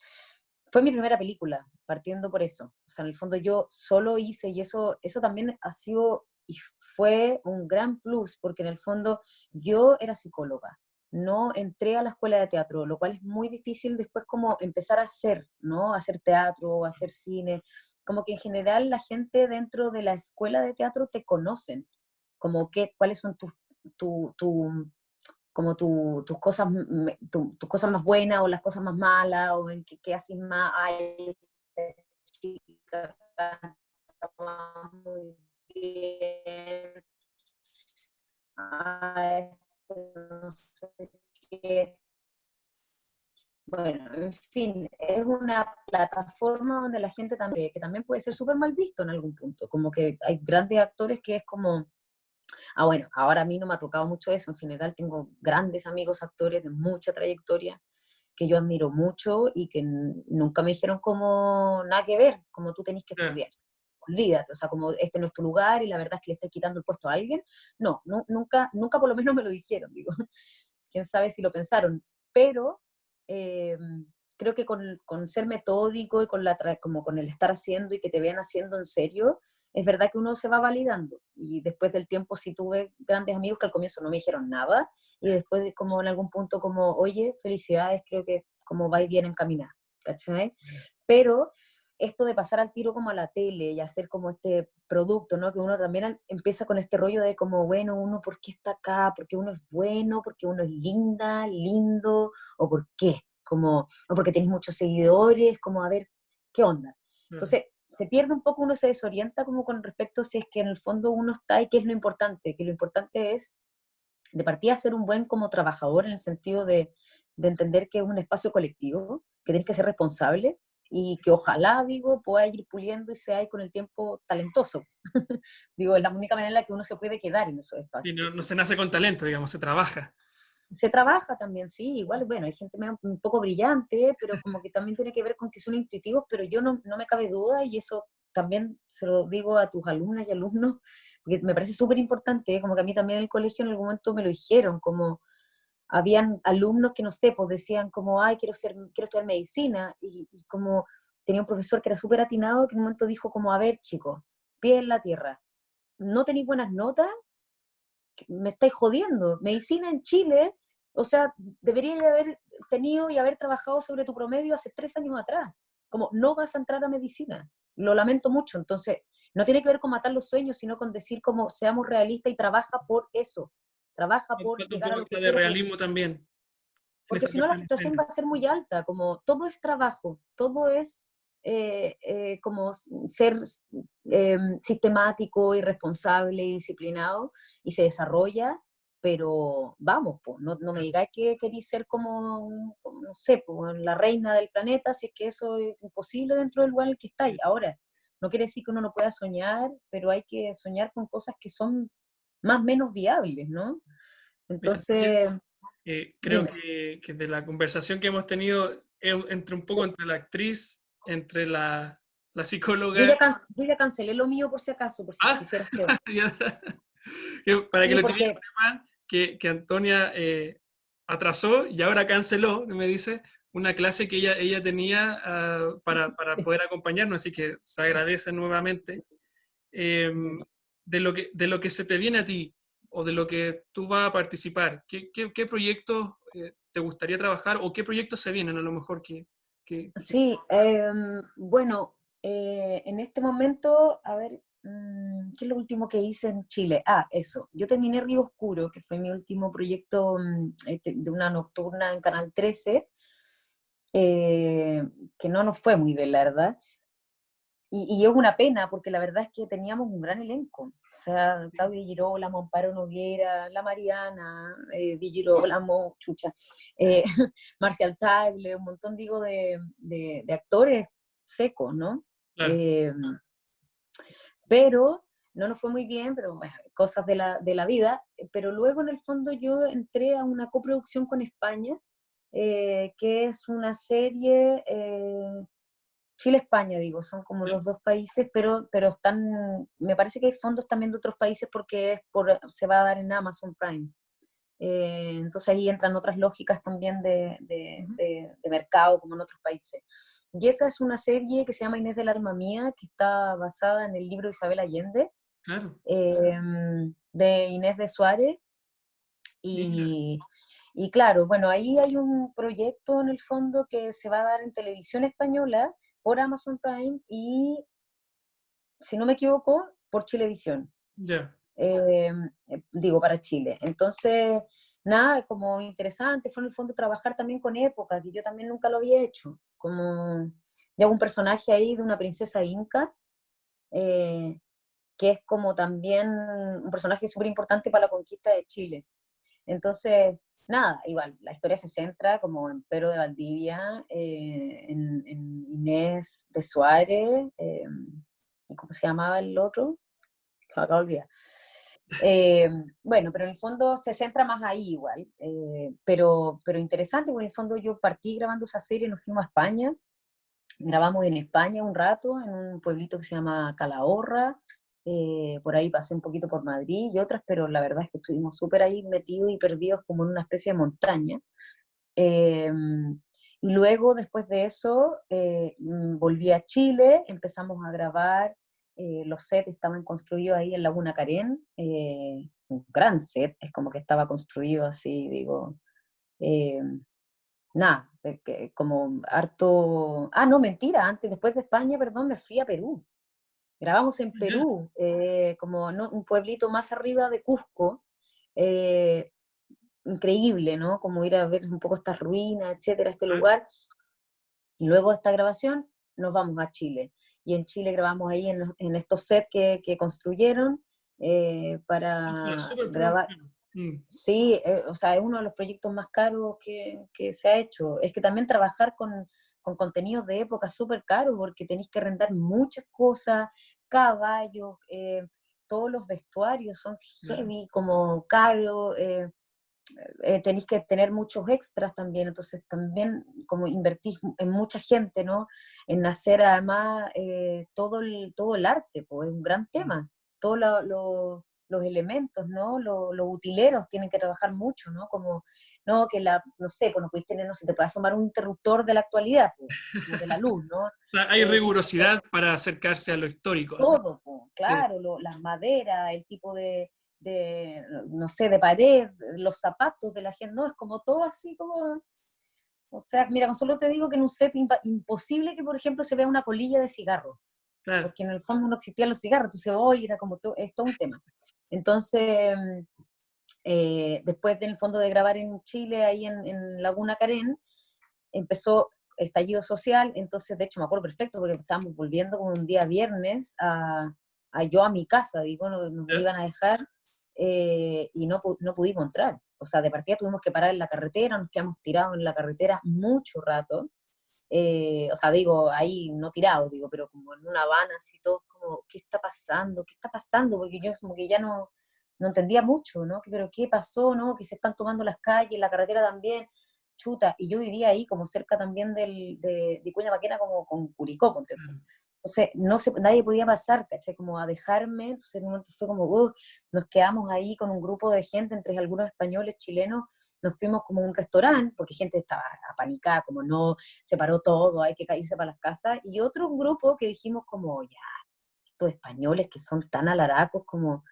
fue mi primera película, partiendo por eso. O sea, en el fondo yo solo hice, y eso también ha sido y fue un gran plus, porque en el fondo yo era psicóloga, no entré a la escuela de teatro, lo cual es muy difícil después como empezar a hacer, ¿no? Hacer teatro, hacer cine, como que en general la gente dentro de la escuela de teatro te conocen, como cuáles son tu, tu, como tus cosas, tus cosas más buenas o las cosas más malas, o en qué haces más, ay, esta chica canta muy bien, ay, no sé qué. Bueno, en fin, es una plataforma donde la gente también, que también puede ser súper mal visto en algún punto, como que hay grandes actores que es como, bueno, ahora a mí no me ha tocado mucho eso, en general tengo grandes amigos actores de mucha trayectoria que yo admiro mucho y que nunca me dijeron como nada que ver, como tú tenés que Claro. estudiar. Olvídate, o sea, como este no es tu lugar y la verdad es que le estás quitando el puesto a alguien. No, nunca, nunca por lo menos me lo dijeron, digo. Quién sabe si lo pensaron, pero eh, creo que con ser metódico y como con el estar haciendo y que te vean haciendo en serio, es verdad que uno se va validando. Y después del tiempo sí tuve grandes amigos que al comienzo no me dijeron nada y después como en algún punto como, oye, felicidades, creo que como vais bien encaminada, ¿cachai? Pero esto de pasar al tiro como a la tele y hacer como este producto, ¿no? Que uno también empieza con este rollo de como, bueno, uno por qué está acá, porque uno es bueno, porque uno es linda, lindo, o por qué, como, o porque tenés muchos seguidores, como a ver, ¿qué onda? Entonces, se pierde un poco, uno se desorienta como con respecto si es que en el fondo uno está y qué es lo importante, que lo importante es de partida ser un buen como trabajador en el sentido de entender que es un espacio colectivo, que tienes que ser responsable y que ojalá, digo, pueda ir puliendo y sea con el tiempo talentoso. Digo, es la única manera en la que uno se puede quedar en esos Y espacios. no, Pues no sí. se nace con talento, digamos, se trabaja. Se trabaja también, sí, igual, bueno, hay gente un poco brillante, pero como que también tiene que ver con que son intuitivos, pero yo no me cabe duda, y eso también se lo digo a tus alumnas y alumnos, porque me parece súper importante, como que a mí también en el colegio en algún momento me lo dijeron, como habían alumnos que no sé, pues decían como, ay, quiero estudiar medicina, y como tenía un profesor que era súper atinado, que en un momento dijo como, a ver, chicos, pie en la tierra, no tenéis buenas notas, me estáis jodiendo. Medicina en Chile, o sea, debería haber tenido y haber trabajado sobre tu promedio hace 3 años atrás. Como, no vas a entrar a medicina. lo lamento mucho. Entonces, no tiene que ver con matar los sueños, sino con decir como seamos realistas y trabaja por eso, trabaja por Falta un llegar a poco lo que de quiero, realismo también en porque esa si no la parte del frustración escena. va a ser muy alta, como todo es trabajo, todo es como ser sistemático y responsable y disciplinado y se desarrolla, pero vamos, pues, no me digáis que queréis ser como, no sé, pues, la reina del planeta, si es que eso es imposible dentro del lugar en el que estáis. Ahora, no quiere decir que uno no pueda soñar, pero hay que soñar con cosas que son más o menos viables, ¿no? Mira, Antonia, Entonces, creo dime. que de la conversación que hemos tenido, entre un poco entre la actriz, entre la psicóloga. Yo ya cancelé lo mío por si acaso, por si Ah, quisieras que ver. ya. Para que Sí, los chiquillos porque sepan que Antonia atrasó y ahora canceló, me dice, una clase que ella tenía para sí. poder acompañarnos, así que se agradece nuevamente. Eh, de lo que se te viene a ti o de lo que tú vas a participar, ¿qué proyectos te gustaría trabajar o qué proyectos se vienen a lo mejor Sí, bueno, en este momento, a ver, ¿qué es lo último que hice en Chile? Ah, eso, yo terminé Río Oscuro, que fue mi último proyecto de una nocturna en Canal 13, eh, que no nos fue muy bien, la verdad. Y es una pena, porque la verdad es que teníamos un gran elenco. O sea, Claudia Girolamo, Amparo Noguera, La Mariana, Di Girolamo, Chucha, eh, Marcial Tagle, un montón, digo, de actores secos, ¿no? Claro, Eh, pero no nos fue muy bien, pero bueno, cosas de la vida. Pero luego, en el fondo, yo entré a una coproducción con España, que es una serie... Chile-España, digo, son como los dos países, pero están, me parece que hay fondos también de otros países porque se va a dar en Amazon Prime. Entonces ahí entran otras lógicas también de mercado, como en otros países. Y esa es una serie que se llama Inés del Alma Mía, que está basada en el libro de Isabel Allende, claro. eh, de Inés de Suárez. Mira, Y, y claro, bueno, ahí hay un proyecto en el fondo que se va a dar en televisión española por Amazon Prime y, si no me equivoco, por Chilevisión. ya. Eh, Digo, para Chile. Entonces, nada, como interesante, fue en el fondo trabajar también con épocas, y yo también nunca lo había hecho. Como, ya hago un personaje ahí de una princesa inca, eh, que es como también un personaje súper importante para la conquista de Chile. Entonces, nada, igual, la historia se centra como en Pero de Valdivia, en Inés de Suárez, ¿y cómo se llamaba el otro? Se me acaba de olvidar. Bueno, pero en el fondo se centra más ahí igual, pero interesante, porque en el fondo yo partí grabando esa serie, nos fuimos a España, grabamos en España un rato, en un pueblito que se llama Calahorra, por ahí pasé un poquito por Madrid y otras, pero la verdad es que estuvimos súper ahí metidos y perdidos como en una especie de montaña. Eh, y luego, después de eso, volví a Chile, empezamos a grabar, los sets estaban construidos ahí en Laguna Carén, un gran set, es como que estaba construido así, digo, eh, nada, como harto... Ah, no, mentira, antes, después de España, perdón, me fui a Perú. Grabamos en Ya. Perú, como ¿no? un pueblito más arriba de Cusco, eh, increíble, ¿no? Como ir a ver un poco estas ruinas, etcétera, este Claro. lugar. Y luego de esta grabación nos vamos a Chile. Y en Chile grabamos ahí en estos sets que construyeron, Es una para grabar. superproducción. Sí, o sea, es uno de los proyectos más caros que se ha hecho. Es que también trabajar con contenidos de época es súper caro, porque tenéis que rentar muchas cosas, caballos, todos los vestuarios son Claro. heavy, como caros, tenéis que tener muchos extras también, entonces también como invertís en mucha gente, ¿no? En hacer además, todo el arte, pues es un gran tema. Todos los elementos, ¿no? Los utileros tienen que trabajar mucho, ¿no? Como, no, no sé, pues no podéis tener, no sé, te puede asomar un interruptor de la actualidad, pues, como de la luz, ¿no? O sea, hay Tiene que ser rigurosidad para acercarse a lo histórico, además. todo, po, Sí. claro, las maderas, el tipo no sé, de pared, los zapatos de la gente, no, es como todo así como, o sea, mira, con solo te digo que en un set imposible que, por ejemplo, se vea una colilla de cigarro, claro. porque en el fondo no existían los cigarros, entonces hoy era como todo, es todo un tema. Entonces, después del fondo de grabar en Chile, ahí en Laguna Carén, empezó estallido social, entonces de hecho me acuerdo perfecto porque estábamos volviendo como un día viernes yo a mi casa, digo, nos ¿Ya? iban a dejar y no pudimos entrar. O sea, de partida tuvimos que parar en la carretera, nos quedamos tirados en la carretera mucho rato. O sea, digo, ahí no tirado, digo, pero como en una van así, todos como, ¿qué está pasando? ¿Qué está pasando? Porque yo como que ya no entendía mucho, ¿no? Pero ¿qué pasó, no? Que se están tomando las calles, la carretera también, chuta, y yo vivía ahí como cerca también de Vicuña Maquena, como con Curicó, ponte tú. Claro. Entonces, nadie podía pasar, ¿cachai? Como a dejarme, entonces en un momento fue como, nos quedamos ahí con un grupo de gente, entre algunos españoles, chilenos, nos fuimos como a un restaurante, porque gente estaba apanicada, como no, se paró todo, hay que irse para las casas, y otro grupo que dijimos como, ya, estos españoles que son tan alaracos, como,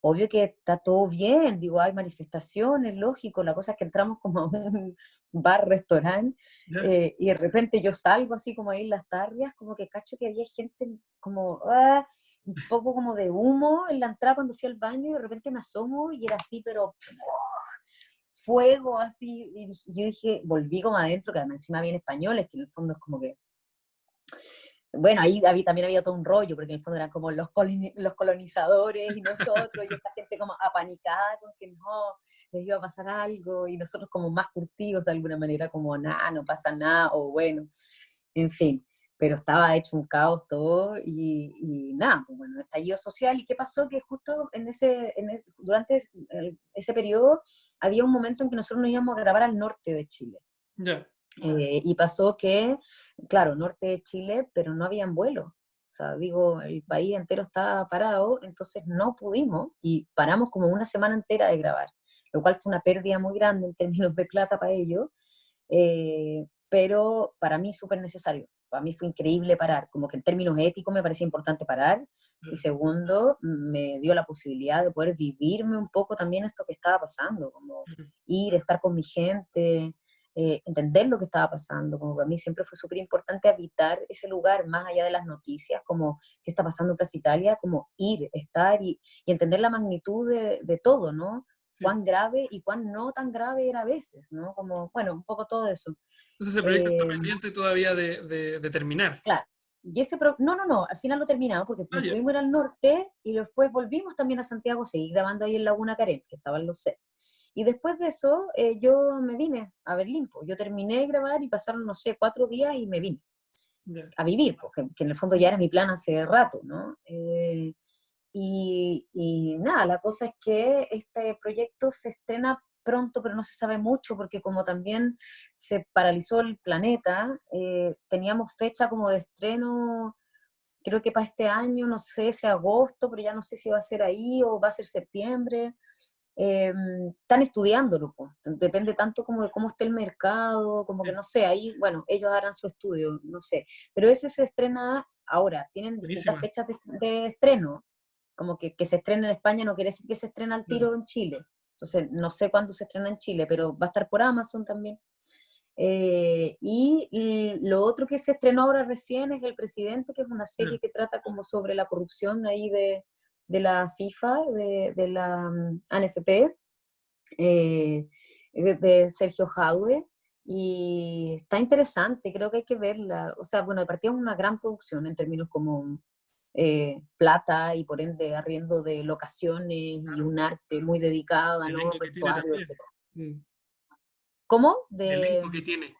obvio que está todo bien, digo, hay manifestaciones, lógico, la cosa es que entramos como a un bar, restaurante, ¿Ya? y de repente yo salgo así como ahí en las tarrias, como que cacho que había gente como, un poco como de humo en la entrada cuando fui al baño, y de repente me asomo y era así, pero fuego así, y yo dije, volví como adentro, que además encima había españoles, que en el fondo es como que, bueno, ahí también había todo un rollo, porque en el fondo eran como los colonizadores y nosotros, y esta gente como apanicada con que no, les iba a pasar algo, y nosotros como más curtidos de alguna manera, como nada, no pasa nada, o bueno, en fin, pero estaba hecho un caos todo, y nada, pues bueno, estallido social, ¿y qué pasó? Que justo durante ese periodo había un momento en que nosotros nos íbamos a grabar al norte de Chile. Ya. Y pasó que, claro, norte de Chile, pero no habían vuelos. O sea, digo, el país entero estaba parado, entonces no pudimos y paramos como una semana entera de grabar, lo cual fue una pérdida muy grande en términos de plata para ellos, pero para mí súper necesario. Para mí fue increíble parar, como que en términos éticos me parecía importante parar, y segundo, me dio la posibilidad de poder vivirme un poco también esto que estaba pasando, como ir, estar con mi gente, entender lo que estaba pasando, como para mí siempre fue súper importante habitar ese lugar, más allá de las noticias, como qué está pasando en Plaza Italia, como ir, estar y entender la magnitud de todo, ¿no? Sí. Cuán grave y cuán no tan grave era a veces, ¿no? Como, bueno, un poco todo eso. Entonces el proyecto está Eh, pendiente todavía de terminar. claro. Y no, al final lo terminamos porque Ah, nos ya. pudimos ir al norte y después volvimos también a Santiago, seguí grabando ahí en Laguna Carén, que estaban los sets. Y después de eso, yo me vine a Berlín, pues. Yo terminé de grabar y pasaron, no sé, 4 días y me vine Ya. a vivir, porque que en el fondo ya era mi plan hace rato, ¿no? Y nada, la cosa es que este proyecto se estrena pronto, pero no se sabe mucho, porque como también se paralizó el planeta, teníamos fecha como de estreno, creo que para este año, no sé si agosto, pero ya no sé si va a ser ahí o va a ser septiembre. Están estudiándolo, pues. Depende tanto como de cómo esté el mercado, como que Sí. no sé, ahí, bueno, ellos harán su estudio, no sé, pero ese se estrena ahora, tienen distintas Buenísima. fechas de estreno, como que se estrena en España no quiere decir que se estrena al Claro. tiro en Chile, entonces no sé cuándo se estrena en Chile, pero va a estar por Amazon también. Y lo otro que se estrenó ahora recién es El Presidente, que es una serie Ya. que trata como sobre la corrupción ahí de la FIFA, de la ANFP, de Sergio Jadue, y está interesante, creo que hay que verla. O sea, bueno, de partida es una gran producción en términos como plata y por ende arriendo de locaciones y Claro. un arte muy dedicado, El ¿no? elenco que tiene Vestuario, también. etc. Mm. ¿Cómo? El elenco que tiene.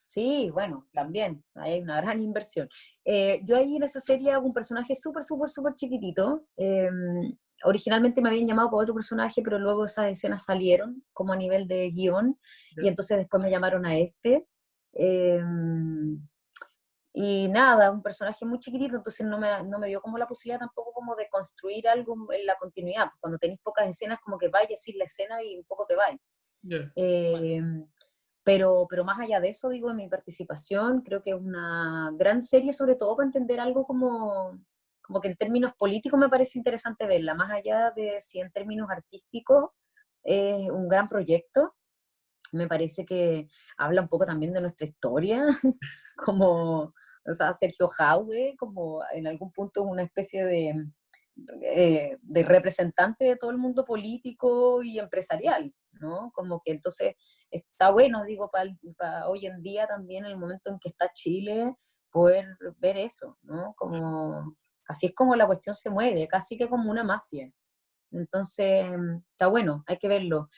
Sí, bueno, Sí. también, ahí hay una gran inversión. Yo ahí en esa serie hago un personaje súper, súper, súper chiquitito. Originalmente me habían llamado para otro personaje, pero luego esas escenas salieron como a nivel de guión, y Ya. entonces después me llamaron a este. Eh, y nada, un personaje muy chiquitito, entonces no me dio como la posibilidad tampoco como de construir algo en la continuidad. Pues cuando tenéis pocas escenas, como que vayas sin la escena y un poco te vais. Ya. Eh, pero más allá de eso, digo, en mi participación, creo que es una gran serie, sobre todo para entender algo como que en términos políticos me parece interesante verla, más allá de si en términos artísticos es un gran proyecto. Me parece que habla un poco también de nuestra historia, como O sea, Sergio Jaude, como en algún punto una especie de representante de todo el mundo político y empresarial, ¿no? Como que entonces está bueno, digo, para hoy en día también, en el momento en que está Chile, poder ver eso, ¿no? Como, así es como la cuestión se mueve, casi que como una mafia. Entonces, está bueno, hay que verlo.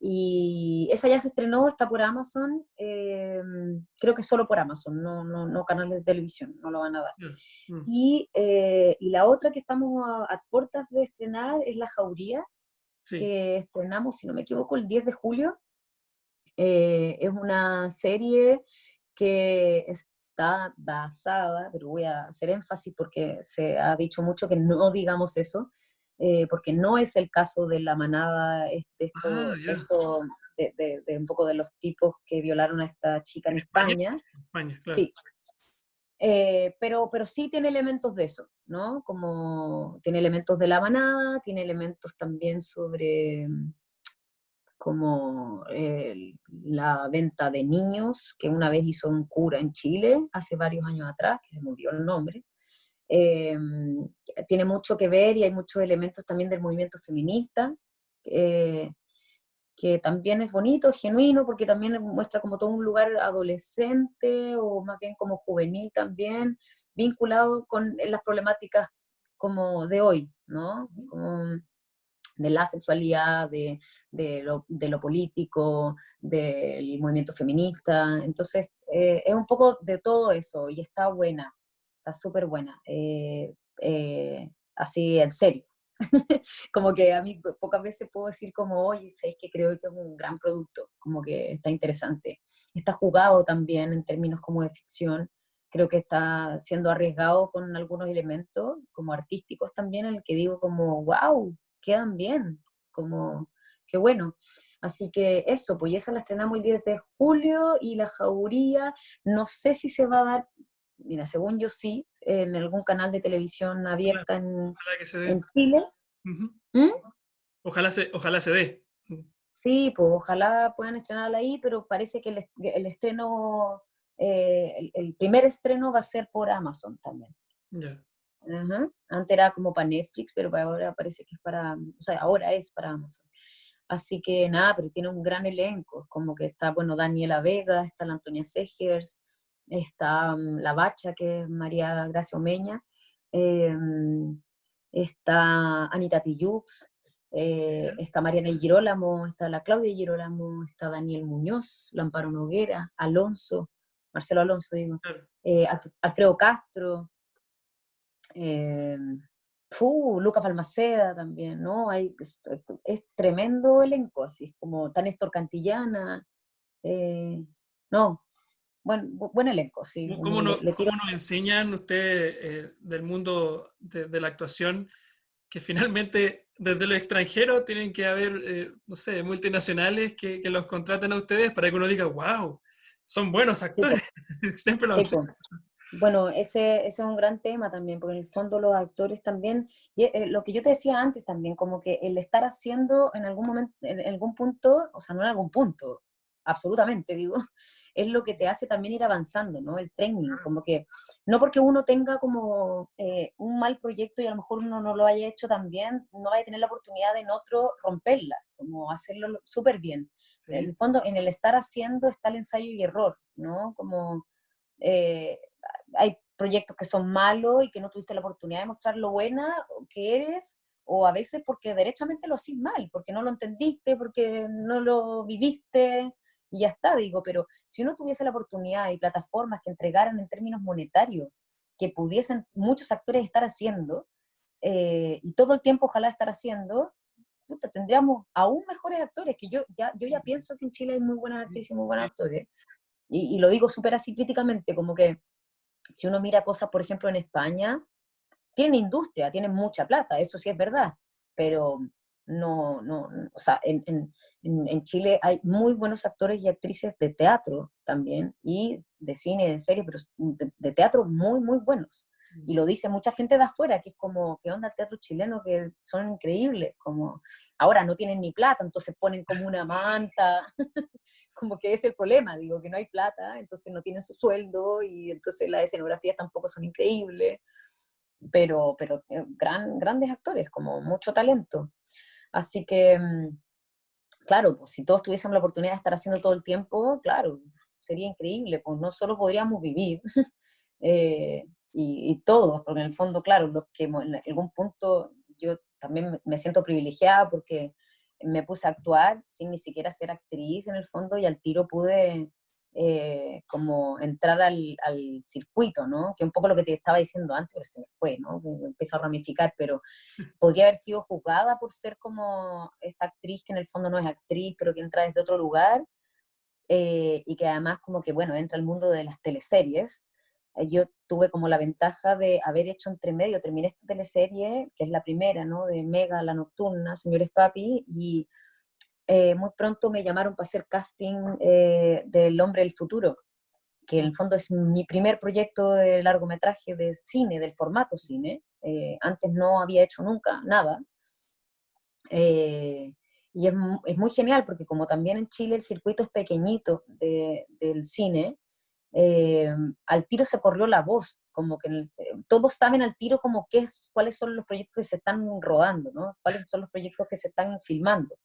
Y esa ya se estrenó, está por Amazon, creo que solo por Amazon, no canales de televisión, no lo van a dar. Ya. Mm. Y la otra que estamos a puertas de estrenar es La Jauría, Sí. que estrenamos, si no me equivoco, el 10 de julio. Es una serie que está basada, pero voy a hacer énfasis porque se ha dicho mucho que no digamos eso, porque no es el caso de la manada, Ah, ya. de un poco de los tipos que violaron a esta chica en ¿En España? España. En España, claro. Sí, pero sí tiene elementos de eso, ¿no? Como tiene elementos de la manada, tiene elementos también sobre como la venta de niños, que una vez hizo un cura en Chile, hace varios años atrás, que se murió el nombre. Eh, Tiene mucho que ver y hay muchos elementos también del movimiento feminista, eh, que también es bonito, genuino, porque también muestra como todo un lugar adolescente o más bien como juvenil también, vinculado con las problemáticas como de hoy, ¿no? Como de la sexualidad, de lo político, del movimiento feminista. Entonces, es un poco de todo eso y está buena, está súper buena. Así en serio. Como que a mí pocas veces puedo decir como, oye, sé que creo que es un gran producto, como que está interesante. Está jugado también en términos como de ficción, creo que está siendo arriesgado con algunos elementos como artísticos también, en el que digo como, wow, quedan bien, como, qué bueno. Así que eso, pues esa la estrenamos el 10 de julio y La Jauría, no sé si se va a dar, mira, según yo sí, en algún canal de televisión Ojalá, abierta ojalá que se en dé. Chile. Ujú. ¿Mm? Ojalá se dé. Sí, pues ojalá puedan estrenarla ahí, pero parece que el estreno, el primer estreno va a ser por Amazon también. Ya. Ajá. Antes era como para Netflix, pero para ahora parece que es para, o sea, ahora es para Amazon. Así que nada, pero tiene un gran elenco, como que está, bueno, Daniela Vega, está la Antonia Segers, está la Bacha, que es María Gracia Omeña, eh, está Anita Tijoux, está Mariana Girolamo, está la Claudia Girolamo, está Daniel Muñoz, Lamparo Noguera, Alonso, Marcelo Alonso, digo, Claro. Alfredo Castro, eh, Lucas Balmaceda también, ¿no? Es tremendo elenco, así es como está Néstor Cantillana, eh, no, buen elenco, sí, ¿Cómo, le tiro. cómo nos enseñan ustedes del mundo de la actuación que finalmente desde los extranjeros tienen que haber, no sé, multinacionales que los contraten a ustedes para que uno diga, wow, son buenos Sí, po, actores? Siempre lo sí, sé. po. Bueno, ese es un gran tema también, porque en el fondo los actores también, y lo que yo te decía antes también, como que el estar haciendo en algún momento, en algún punto, o sea, no en algún punto, absolutamente digo, es lo que te hace también ir avanzando, ¿no? El training, como que no porque uno tenga como un mal proyecto y a lo mejor uno no lo haya hecho tan bien, no vaya a tener la oportunidad en otro romperla, como hacerlo súper bien. En Sí. el fondo, en el estar haciendo está el ensayo y error, ¿no? Como eh, hay proyectos que son malos y que no tuviste la oportunidad de mostrar lo buena que eres, o a veces porque derechamente lo haces mal, porque no lo entendiste, porque no lo viviste, y ya está, digo, pero si uno tuviese la oportunidad y plataformas que entregaran en términos monetarios, que pudiesen muchos actores estar haciendo, y todo el tiempo ojalá estar haciendo, puta, tendríamos aún mejores actores, que yo ya pienso que en Chile hay muy buenas actrices y muy buenos actores, y lo digo súper así críticamente, como que si uno mira cosas, por ejemplo, en España, tienen industria, tienen mucha plata, eso sí es verdad, pero o sea, en Chile hay muy buenos actores y actrices de teatro también, y de cine, de serie, pero de teatro muy, muy buenos. Y lo dice mucha gente de afuera, que es como, ¿qué onda el teatro chileno? Que son increíbles, como, ahora no tienen ni plata, entonces ponen como una manta, como que es el problema, digo, que no hay plata, entonces no tienen su sueldo, y entonces las escenografías tampoco son increíbles, pero grandes actores, como mucho talento. Así que, claro, pues si todos tuviésemos la oportunidad de estar haciendo todo el tiempo, claro, sería increíble, pues no solo podríamos vivir, eh, y todos, porque en el fondo, claro, los que en algún punto yo también me siento privilegiada porque me puse a actuar sin ni siquiera ser actriz en el fondo, y al tiro pude como entrar al circuito, ¿no? Que un poco lo que te estaba diciendo antes, pero se me fue, ¿no? Me empezó a ramificar, pero podría haber sido juzgada por ser como esta actriz que en el fondo no es actriz, pero que entra desde otro lugar, y que además como que, bueno, entra al mundo de las teleseries. Yo tuve como la ventaja de haber hecho entre medio, terminé esta teleserie, que es la primera, ¿no? De Mega, La Nocturna, Señores Papi, y muy pronto me llamaron para hacer casting del Hombre del Futuro, que en el fondo es mi primer proyecto de largometraje de cine, del formato cine. Antes no había hecho nunca nada. Eh, y es muy genial porque como también en Chile el circuito es pequeñito del cine, eh, al tiro se corrió la voz, como que todos saben al tiro como cuáles son los proyectos que se están rodando, ¿no? Cuáles son los proyectos que se están filmando.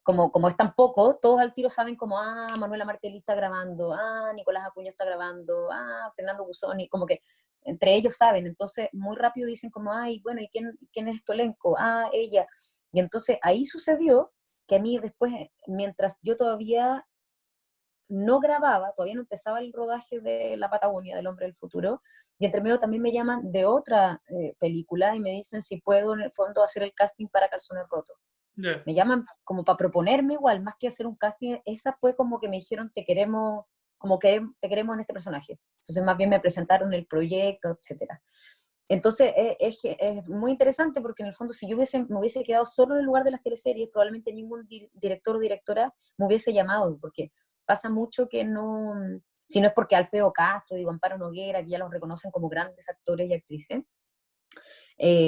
Como es tan poco, todos al tiro saben como, Manuela Martelly está grabando, Nicolás Acuña está grabando, Fernando Busoni, como que entre ellos saben, entonces muy rápido dicen como, ay, bueno, ¿y quién es tu elenco? Ella. Y entonces ahí sucedió que a mí después, mientras yo todavía no grababa, todavía no empezaba el rodaje de La Patagonia, del Hombre del Futuro, y entre medio también me llaman de otra película y me dicen si puedo en el fondo hacer el casting para Calzones Rotos. Ya. Me llaman como para proponerme igual, más que hacer un casting, esa fue como que me dijeron, te queremos, como que te queremos en este personaje. Entonces más bien me presentaron el proyecto, etcétera. Entonces es muy interesante porque en el fondo si yo me hubiese quedado solo en el lugar de las teleseries, probablemente ningún director o directora me hubiese llamado, porque pasa mucho que no, si no es porque Alfredo Castro, digo, Amparo Noguera, que ya los reconocen como grandes actores y actrices,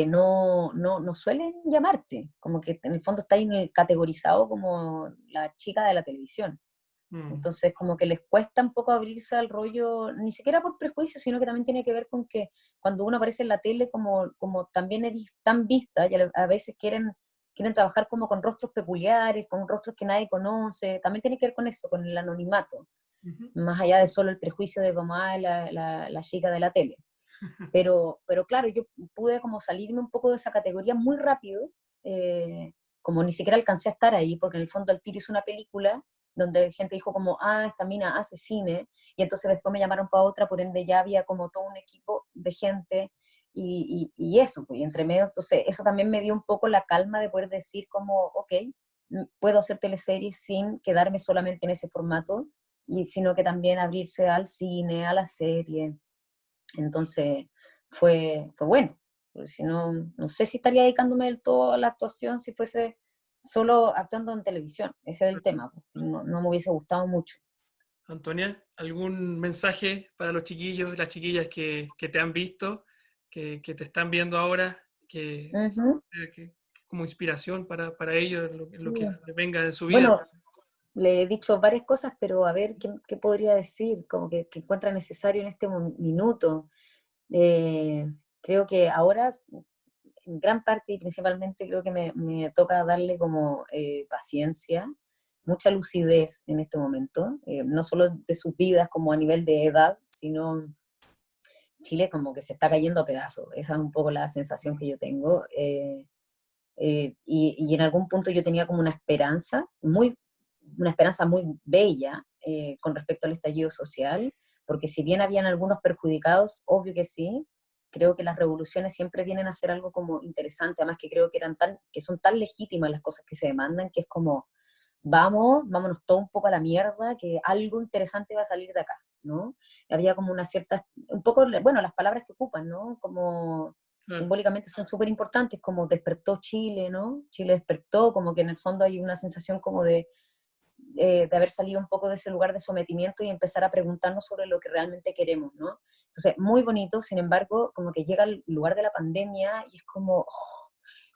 no suelen llamarte, como que en el fondo está categorizado como la chica de la televisión. Entonces como que les cuesta un poco abrirse al rollo, ni siquiera por prejuicio, sino que también tiene que ver con que cuando uno aparece en la tele como también eres tan vista, y a veces quieren trabajar como con rostros peculiares, con rostros que nadie conoce, también tiene que ver con eso, con el anonimato, Ujú. más allá de solo el prejuicio de como, la chica de la tele. Pero claro, yo pude como salirme un poco de esa categoría muy rápido, como ni siquiera alcancé a estar ahí, porque en el fondo al tiro hice una película donde gente dijo como, esta mina hace cine, y entonces después me llamaron para otra, por ende ya había como todo un equipo de gente, y eso, pues, y entre medio, entonces eso también me dio un poco la calma de poder decir como, ok, puedo hacer teleseries sin quedarme solamente en ese formato, y sino que también abrirse al cine, a la serie. Entonces fue bueno, porque si no, no sé si estaría dedicándome del todo a la actuación si fuese solo actuando en televisión. Ese era el tema, pues, no me hubiese gustado mucho. Antonia, ¿algún mensaje para los chiquillos y las chiquillas que te han visto, que te están viendo ahora, Ujú. que como inspiración para ellos en lo que Sí. les venga en su vida? Bueno, le he dicho varias cosas, pero a ver qué podría decir, como que encuentra necesario en este minuto. Eh, Creo que ahora, en gran parte y principalmente, creo que me toca darle como paciencia, mucha lucidez en este momento, no solo de sus vidas como a nivel de edad, sino Chile como que se está cayendo a pedazos. Esa es un poco la sensación que yo tengo. Y en algún punto yo tenía como una esperanza muy bella con respecto al estallido social, porque si bien habían algunos perjudicados, obvio que sí, creo que las revoluciones siempre vienen a ser algo como interesante, además que creo que son tan legítimas las cosas que se demandan, que es como, vámonos todo un poco a la mierda, que algo interesante va a salir de acá, ¿no? Había como una cierta, un poco, bueno, las palabras que ocupan, ¿no? Como Claro. simbólicamente son súper importantes, como despertó Chile, ¿no? Chile despertó, como que en el fondo hay una sensación como de haber salido un poco de ese lugar de sometimiento y empezar a preguntarnos sobre lo que realmente queremos, ¿no? Entonces, muy bonito, sin embargo, como que llega al lugar de la pandemia y es como, oh,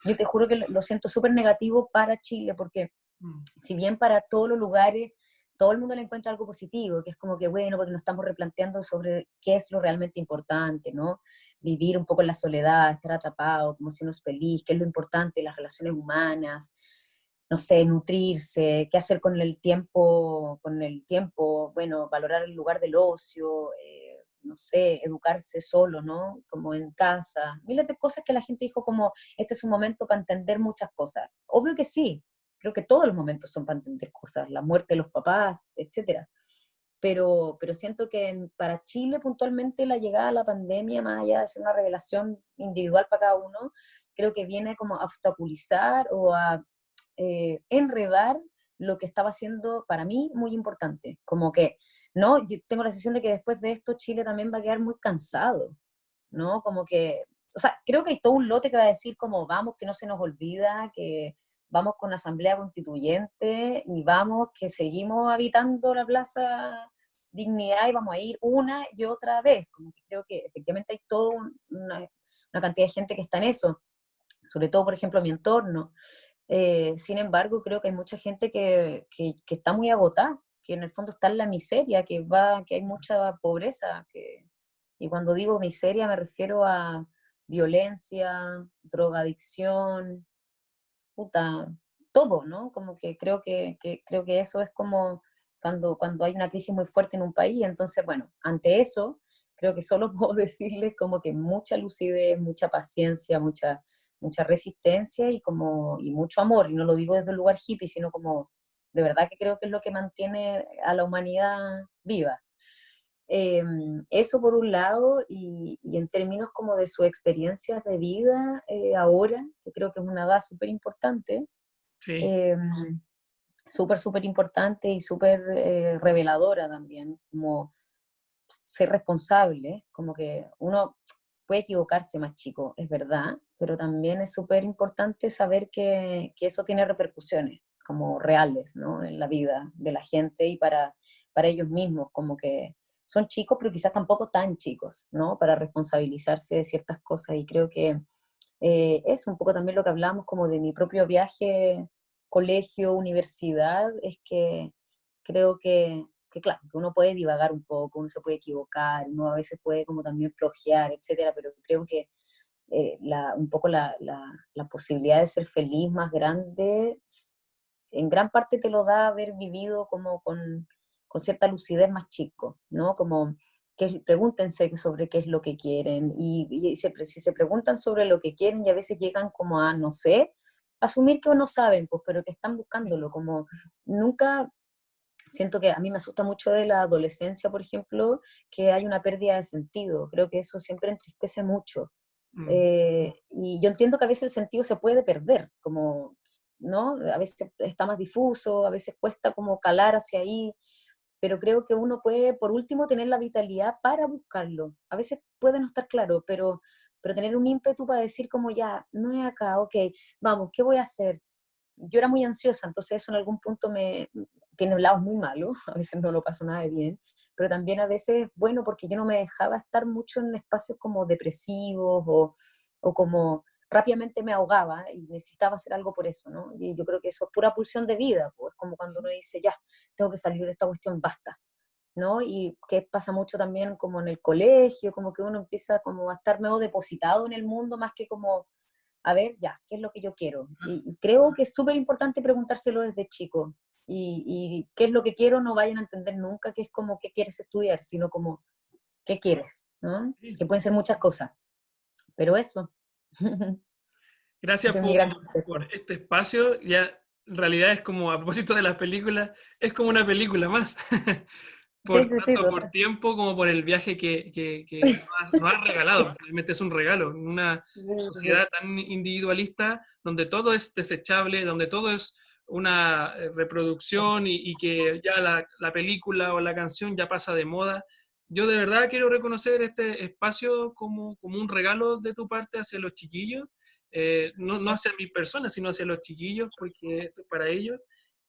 yo te juro que lo siento súper negativo para Chile, porque Mm. si bien para todos los lugares todo el mundo le encuentra algo positivo, que es como que bueno, porque nos estamos replanteando sobre qué es lo realmente importante, ¿no? Vivir un poco en la soledad, estar atrapado, como si uno es feliz, qué es lo importante, las relaciones humanas, no sé, nutrirse, qué hacer con el tiempo, bueno, valorar el lugar del ocio, no sé, educarse solo, ¿no? Como en casa, miles de cosas que la gente dijo como, este es un momento para entender muchas cosas. Obvio que sí, creo que todos los momentos son para entender cosas, la muerte de los papás, etcétera. Pero siento que para Chile puntualmente la llegada a la pandemia, más allá de ser una revelación individual para cada uno, creo que viene como a obstaculizar o a enredar lo que estaba siendo para mí muy importante. Como que, ¿no? Yo tengo la sensación de que después de esto Chile también va a quedar muy cansado, ¿no? Como que, o sea, creo que hay todo un lote que va a decir como vamos, que no se nos olvida, que vamos con la asamblea constituyente y vamos, que seguimos habitando la Plaza Dignidad y vamos a ir una y otra vez. Como que creo que efectivamente hay toda una cantidad de gente que está en eso, sobre todo, por ejemplo, mi entorno. Sin embargo, creo que hay mucha gente que está muy agotada, que en el fondo está en la miseria, que hay mucha pobreza. Y cuando digo miseria me refiero a violencia, drogadicción, puta, todo, ¿no? Como que creo que eso es como cuando hay una crisis muy fuerte en un país. Entonces, bueno, ante eso, creo que solo puedo decirles como que mucha lucidez, mucha paciencia, mucha resistencia y mucho amor. Y no lo digo desde un lugar hippie, sino como de verdad que creo que es lo que mantiene a la humanidad viva. Eh, Eso por un lado, y en términos como de sus experiencias de vida ahora, que creo que es una edad súper importante, Sí. eh, súper importante y súper reveladora también, como ser responsable, como que uno puede equivocarse más chico, es verdad, pero también es súper importante saber que eso tiene repercusiones como reales, ¿no? En la vida de la gente y para ellos mismos, como que son chicos, pero quizás tampoco tan chicos, ¿no? Para responsabilizarse de ciertas cosas y creo que es un poco también lo que hablamos como de mi propio viaje, colegio, universidad, es que creo que claro, que uno puede divagar un poco, uno se puede equivocar, uno a veces puede como también flojear, etcétera, pero creo que un poco la posibilidad de ser feliz más grande, en gran parte te lo da haber vivido como con cierta lucidez más chico, ¿no? Como que pregúntense sobre qué es lo que quieren si se preguntan sobre lo que quieren y a veces llegan como a no sé, asumir que no saben, pues, pero que están buscándolo, como nunca. Siento que a mí me asusta mucho de la adolescencia, por ejemplo, que hay una pérdida de sentido. Creo que eso siempre entristece mucho. Mm. Y yo entiendo que a veces el sentido se puede perder, como, ¿no? A veces está más difuso, a veces cuesta como calar hacia ahí, pero creo que uno puede, por último, tener la vitalidad para buscarlo. A veces puede no estar claro, pero tener un ímpetu para decir como ya, no es acá, ok, vamos, ¿qué voy a hacer? Yo era muy ansiosa, entonces eso en algún punto me tiene lados muy malos, a veces no lo paso nada de bien, pero también a veces, bueno, porque yo no me dejaba estar mucho en espacios como depresivos o como rápidamente me ahogaba y necesitaba hacer algo por eso, ¿no? Y yo creo que eso es pura pulsión de vida, pues como cuando uno dice, ya, tengo que salir de esta cuestión, basta, ¿no? Y que pasa mucho también como en el colegio, como que uno empieza como a estar medio depositado en el mundo más que como a ver, ya, ¿qué es lo que yo quiero? Y creo que es súper importante preguntárselo desde chico. Y qué es lo que quiero, no vayan a entender nunca que es como qué quieres estudiar, sino como qué quieres, ¿no? Sí. Que pueden ser muchas cosas, pero eso. Gracias Ese es mi gran por consejo. este espacio. Ya, en realidad es como, a propósito de las películas, es como una película más. Sí, Por sí, sí, tanto por total. tiempo como por el viaje que nos has regalado. Finalmente es un regalo. En una Sí, sí, sociedad tan individualista, donde todo es desechable, donde todo es una reproducción y que ya la película o la canción ya pasa de moda. Yo de verdad quiero reconocer este espacio como un regalo de tu parte hacia los chiquillos, no hacia mi persona, sino hacia los chiquillos, porque esto es para ellos.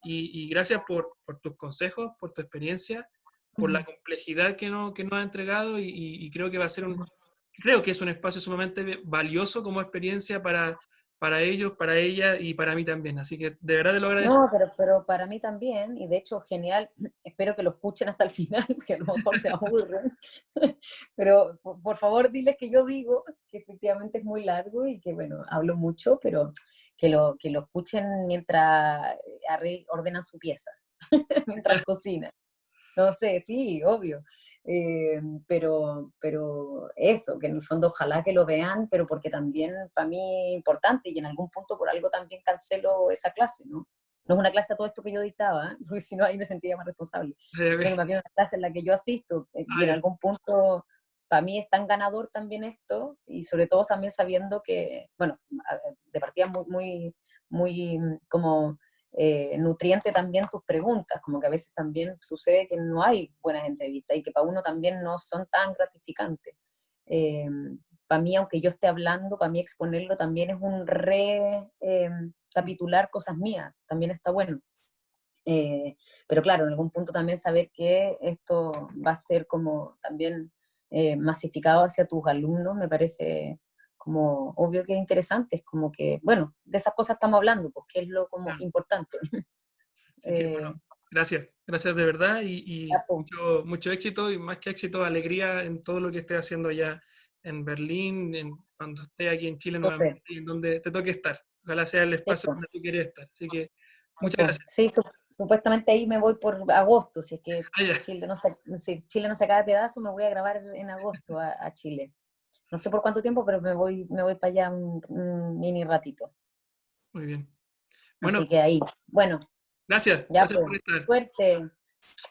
y gracias por tus consejos, por tu experiencia, por la complejidad que nos ha entregado y creo que va a ser creo que es un espacio sumamente valioso como experiencia para ellos, para ella y para mí también. Así que de verdad te lo agradezco. No, pero para mí también, y de hecho genial, espero que lo escuchen hasta el final, porque a lo mejor se aburren, pero por favor diles que yo digo que efectivamente es muy largo y que bueno, hablo mucho, pero que lo escuchen mientras ordenan su pieza, mientras cocinan. No sé, sí, obvio. Pero eso, que en el fondo ojalá que lo vean, pero porque también para mí es importante y en algún punto por algo también cancelo esa clase, ¿no? No es una clase a todo esto que yo dictaba, ¿eh? Porque si no ahí me sentía más responsable, sino que más bien una clase en la que yo asisto y en Ya. algún punto para mí es tan ganador también esto y sobre todo también sabiendo que, bueno, de partida muy como nutriente también tus preguntas, como que a veces también sucede que no hay buenas entrevistas y que para uno también no son tan gratificantes. Eh, para mí, aunque yo esté hablando, para mí exponerlo también es un capitular cosas mías, también está bueno. Pero claro, en algún punto también saber que esto va a ser como también masificado hacia tus alumnos, me parece como obvio que es interesante, es como que, bueno, de esas cosas estamos hablando, porque es lo como importante. Así que bueno, gracias de verdad y mucho éxito y más que éxito, alegría en todo lo que estés haciendo allá en Berlín, cuando estés aquí en Chile nuevamente y en donde te toque estar. Ojalá sea el espacio donde tú quieres estar. Así que muchas gracias. Sí, supuestamente ahí me voy por agosto, si es que Ah, ya. si Chile no se cae de pedazo, me voy a grabar en agosto a Chile. No sé por cuánto tiempo, pero me voy para allá un mini ratito. Muy bien. Así Bueno, que ahí, bueno, gracias ya por pues, estar. suerte.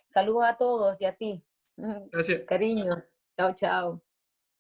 Saludos a todos y a ti. Gracias. Cariños. Chao, chao.